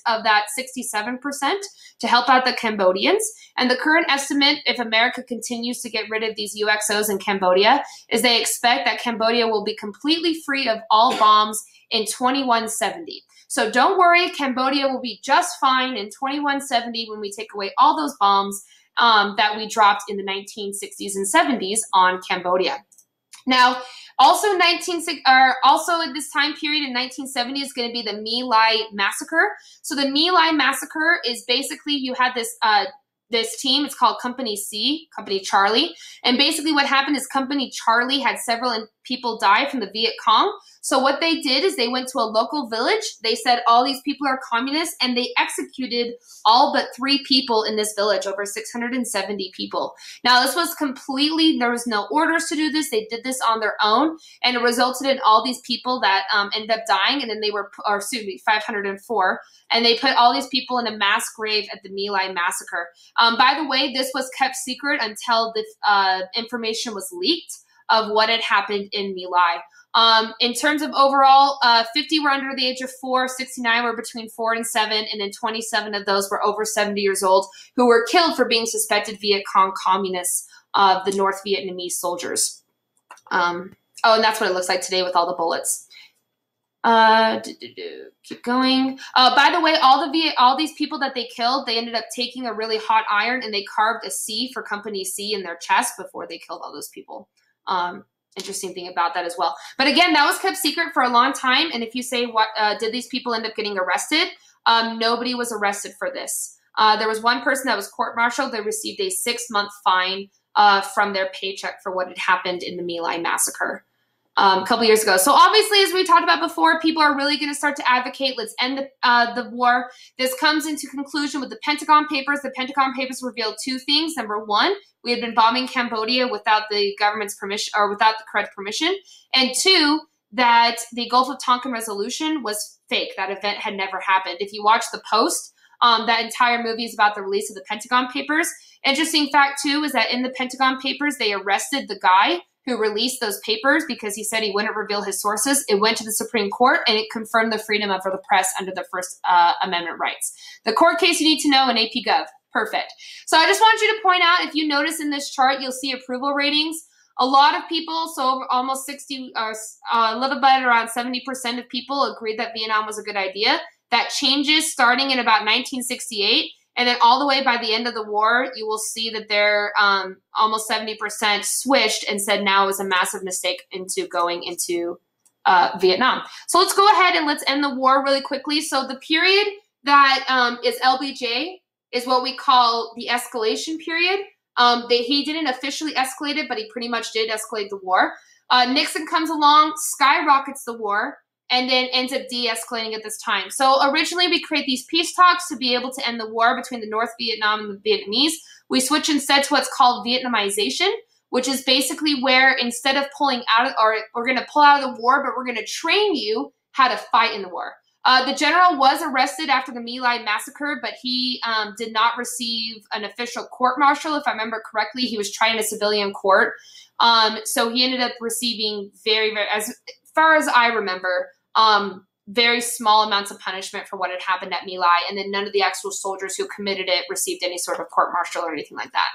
of that 67% to help out the Cambodians. And the current estimate, if America continues to get rid of these UXOs in Cambodia, is they expect that Cambodia will be completely free of all bombs in 2170. So don't worry, Cambodia will be just fine in 2170 when we take away all those bombs that we dropped in the 1960s and 70s on Cambodia. Now, also in this time period in 1970 is going to be the My Lai massacre. So the My Lai massacre is basically, you had this team, it's called Company C, Company Charlie. And basically what happened is Company Charlie had several people die from the Viet Cong. So what they did is they went to a local village. They said all these people are communists, and they executed all but 3 people in this village, over 670 people. Now this was completely, there was no orders to do this. They did this on their own, and it resulted in all these people that ended up dying, and then they were, 504, and they put all these people in a mass grave at the My Lai massacre. By the way, this was kept secret until the information was leaked of what had happened in My Lai. In terms of overall, 50 were under the age of 4, 69 were between 4 and 7, and then 27 of those were over 70 years old who were killed for being suspected Viet Cong communists of the North Vietnamese soldiers. And that's what it looks like today with all the bullets. Keep going. By the way, all these people that they killed, they ended up taking a really hot iron and they carved a C for Company C in their chest before they killed all those people. Interesting thing about that as well. But again, that was kept secret for a long time. And if you say, what did these people end up getting arrested? Nobody was arrested for this. There was one person that was court-martialed. They received a 6-month fine from their paycheck for what had happened in the My Lai massacre a couple years ago. So obviously, as we talked about before, people are really going to start to advocate, let's end the war. This comes into conclusion with the Pentagon Papers. The Pentagon Papers revealed 2 things. Number 1, we had been bombing Cambodia without the government's permission, or without the correct permission. And 2, that the Gulf of Tonkin resolution was fake. That event had never happened. If you watch The Post, that entire movie is about the release of the Pentagon Papers. Interesting fact, too, is that in the Pentagon Papers, they arrested the guy who released those papers because he said he wouldn't reveal his sources. It went to the Supreme Court, and it confirmed the freedom of the press under the First Amendment rights. The court case you need to know in AP Gov. Perfect. So I just want you to point out, if you notice in this chart, you'll see approval ratings. A lot of people, so almost 60, or a little bit around 70% of people agreed that Vietnam was a good idea. That changes starting in about 1968. And then all the way by the end of the war, you will see that they're almost 70% switched and said now is a massive mistake into going into Vietnam. So let's go ahead and let's end the war really quickly. So the period that is LBJ is what we call the escalation period. He didn't officially escalate it, but he pretty much did escalate the war. Nixon comes along, skyrockets the war, and then ends up de-escalating at this time. So originally we create these peace talks to be able to end the war between the North Vietnam and the Vietnamese. We switch instead to what's called Vietnamisation, which is basically where instead of pulling out, or we're going to pull out of the war, but we're going to train you how to fight in the war. The general was arrested after the My Lai massacre, but he did not receive an official court-martial. If I remember correctly, he was tried in a civilian court. So he ended up receiving as far as I remember, very small amounts of punishment for what had happened at My Lai, and then none of the actual soldiers who committed it received any sort of court-martial or anything like that.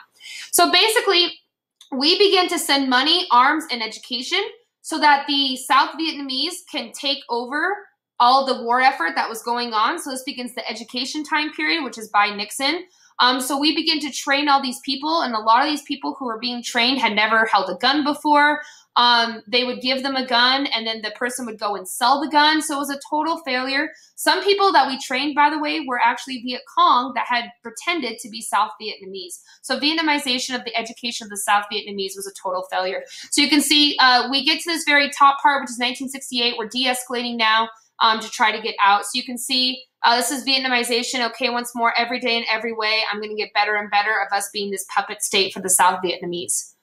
So basically, we begin to send money, arms, and education so that the South Vietnamese can take over all the war effort that was going on. So this begins the education time period, which is by Nixon. So we begin to train all these people, and a lot of these people who were being trained had never held a gun before. They would give them a gun, and then the person would go and sell the gun. So it was a total failure. Some people that we trained, by the way, were actually Viet Cong that had pretended to be South Vietnamese. So Vietnamization of the education of the South Vietnamese was a total failure. So you can see we get to this very top part, which is 1968. We're de-escalating now to try to get out. So you can see this is Vietnamization. Okay, once more, every day in every way, I'm going to get better and better of us being this puppet state for the South Vietnamese.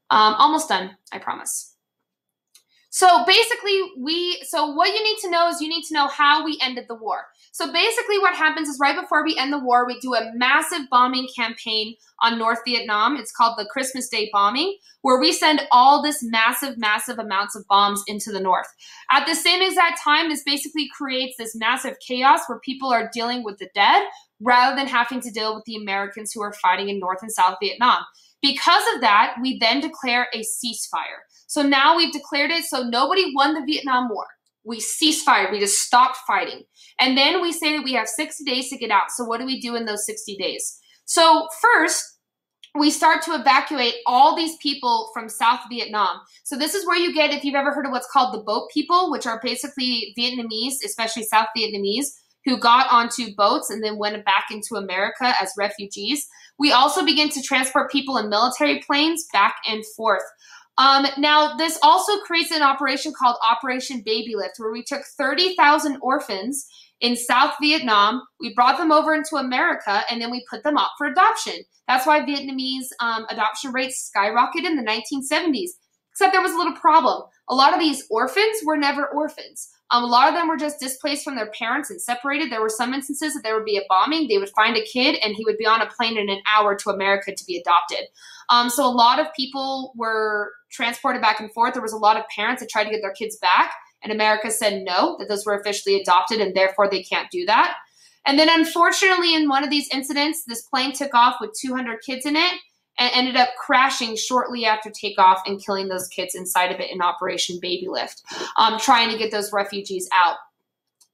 Almost done, I promise. So basically, what you need to know is you need to know how we ended the war. So basically what happens is right before we end the war, we do a massive bombing campaign on North Vietnam. It's called the Christmas Day bombing, where we send all this massive, massive amounts of bombs into the North. At the same exact time, this basically creates this massive chaos where people are dealing with the dead rather than having to deal with the Americans who are fighting in North and South Vietnam. Because of that, we then declare a ceasefire. So now we've declared it, so nobody won the Vietnam War. We ceasefire, we just stopped fighting. And then we say that we have 60 days to get out. So what do we do in those 60 days? So first, we start to evacuate all these people from South Vietnam. So this is where you get, if you've ever heard of what's called the boat people, which are basically Vietnamese, especially South Vietnamese, who got onto boats and then went back into America as refugees. We also begin to transport people in military planes back and forth. Now, this also creates an operation called Operation Baby Lift, where we took 30,000 orphans in South Vietnam, we brought them over into America, and then we put them up for adoption. That's why Vietnamese adoption rates skyrocketed in the 1970s. Except there was a little problem. A lot of these orphans were never orphans. A lot of them were just displaced from their parents and separated. There were some instances that there would be a bombing. They would find a kid, and he would be on a plane in an hour to America to be adopted. So a lot of people were transported back and forth. There was a lot of parents that tried to get their kids back, and America said no, that those were officially adopted, and therefore they can't do that. And then unfortunately, in one of these incidents, this plane took off with 200 kids in it and ended up crashing shortly after takeoff and killing those kids inside of it in Operation Baby Lift, trying to get those refugees out.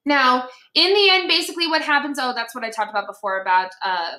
Now, in the end, basically what happens, that's what I talked about before about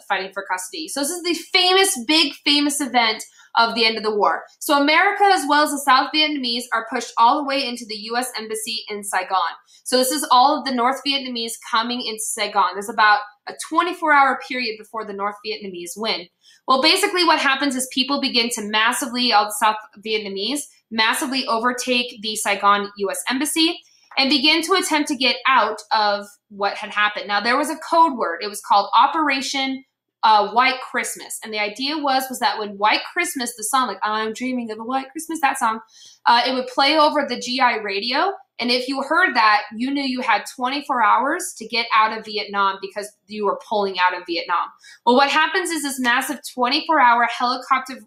fighting for custody. So this is the famous, big, famous event of the end of the war. So America, as well as the South Vietnamese, are pushed all the way into the U.S. Embassy in Saigon. So this is all of the North Vietnamese coming into Saigon. There's about a 24-hour period before the North Vietnamese win. Well, basically what happens is people begin to massively, all the South Vietnamese, massively overtake the Saigon U.S. Embassy and begin to attempt to get out of what had happened. Now, there was a code word. It was called Operation White Christmas. And the idea was that when White Christmas, the song, like I'm dreaming of a white Christmas, that song, it would play over the GI radio. And if you heard that, you knew you had 24 hours to get out of Vietnam because you were pulling out of Vietnam. Well, what happens is this massive 24-hour helicopter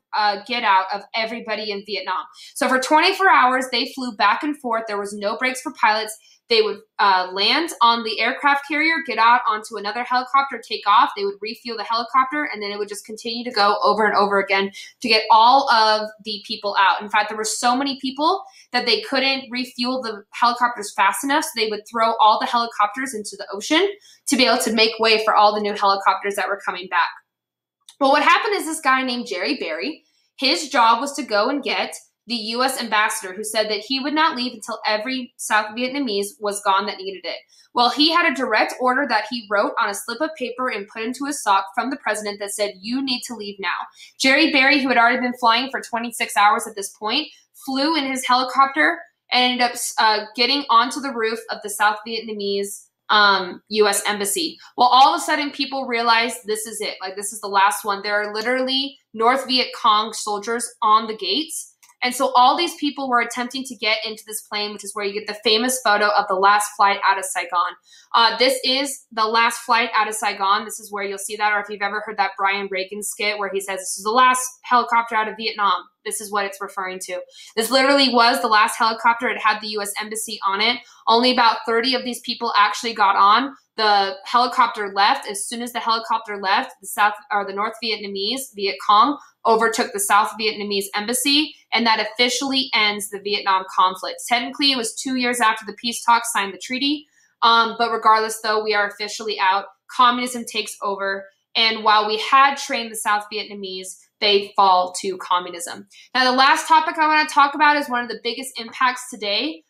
get out of everybody in Vietnam. So for 24 hours, they flew back and forth. There was no breaks for pilots. They would land on the aircraft carrier, get out onto another helicopter, take off. They would refuel the helicopter, and then it would just continue to go over and over again to get all of the people out. In fact, there were so many people that they couldn't refuel the helicopters fast enough, so they would throw all the helicopters into the ocean to be able to make way for all the new helicopters that were coming back. Well, what happened is this guy named Jerry Berry, his job was to go and get the U.S. ambassador, who said that he would not leave until every South Vietnamese was gone that needed it. Well, he had a direct order that he wrote on a slip of paper and put into his sock from the president that said, you need to leave now. Jerry Berry, who had already been flying for 26 hours at this point, flew in his helicopter and ended up getting onto the roof of the South Vietnamese U.S. Embassy. Well, all of a sudden, people realized this is it. Like, this is the last one. There are literally North Viet Cong soldiers on the gates. And so all these people were attempting to get into this plane, which is where you get the famous photo of the last flight out of Saigon. This is the last flight out of Saigon. This is where you'll see that, or if you've ever heard that Brian Reagan skit where he says, this is the last helicopter out of Vietnam. this is what it's referring to. This literally was the last helicopter. It had the U.S. Embassy on it. Only about 30 of these people actually got on. The helicopter left. As soon as the helicopter left, the North Vietnamese, Viet Cong, overtook the South Vietnamese embassy, and that officially ends the Vietnam conflict. Technically, it was 2 years after the peace talks signed the treaty, but regardless, though, we are officially out. Communism takes over, and while we had trained the South Vietnamese, they fall to communism. Now, the last topic I want to talk about is one of the biggest impacts today,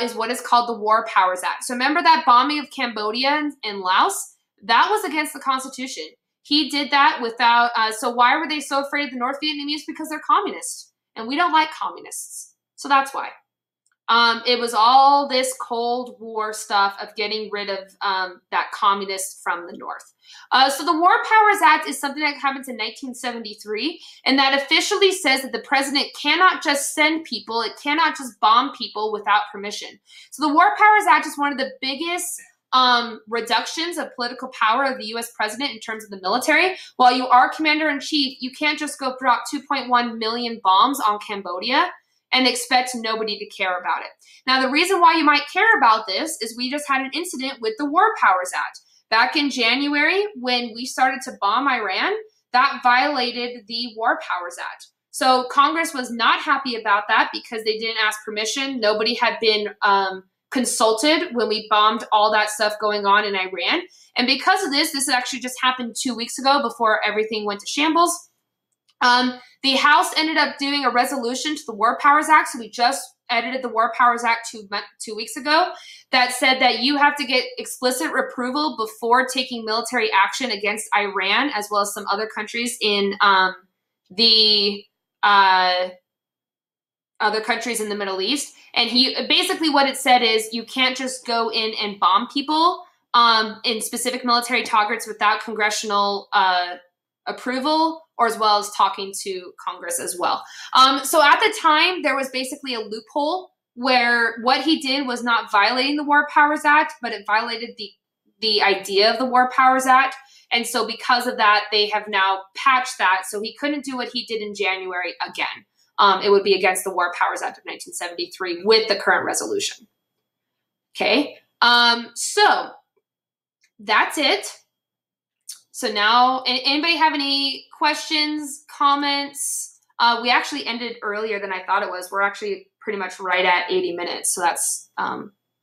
is what is called the War Powers Act. So remember that bombing of Cambodia and Laos? That was against the Constitution. He did that without, so why were they so afraid of the North Vietnamese? Because they're communists, and we don't like communists. So that's why. It was all this Cold War stuff of getting rid of that communist from the North. So the War Powers Act is something that happens in 1973, and that officially says that the president cannot just send people, it cannot just bomb people without permission. So the War Powers Act is one of the biggest reductions of political power of the U.S. president in terms of the military. While you are commander-in-chief, you can't just go drop 2.1 million bombs on Cambodia and expect nobody to care about it. Now, the reason why you might care about this is we just had an incident with the War Powers Act. Back in January, when we started to bomb Iran, that violated the War Powers Act. So Congress was not happy about that because they didn't ask permission. Nobody had been consulted when we bombed all that stuff going on in Iran. And because of this actually just happened 2 weeks ago before everything went to shambles. The House ended up doing a resolution to the War Powers Act, so we just edited the War Powers Act 2 weeks ago, that said that you have to get explicit approval before taking military action against Iran, as well as some other countries in the other countries in the Middle East. And basically what it said is you can't just go in and bomb people in specific military targets without congressional approval, or as well as talking to Congress as well. So at the time, there was basically a loophole where what he did was not violating the War Powers Act, but it violated the idea of the War Powers Act. And so because of that, they have now patched that. So he couldn't do what he did in January again. It would be against the War Powers Act of 1973 with the current resolution. Okay, so that's it. So now, anybody have any questions, comments? We actually ended earlier than I thought it was. We're actually pretty much right at 80 minutes. So that's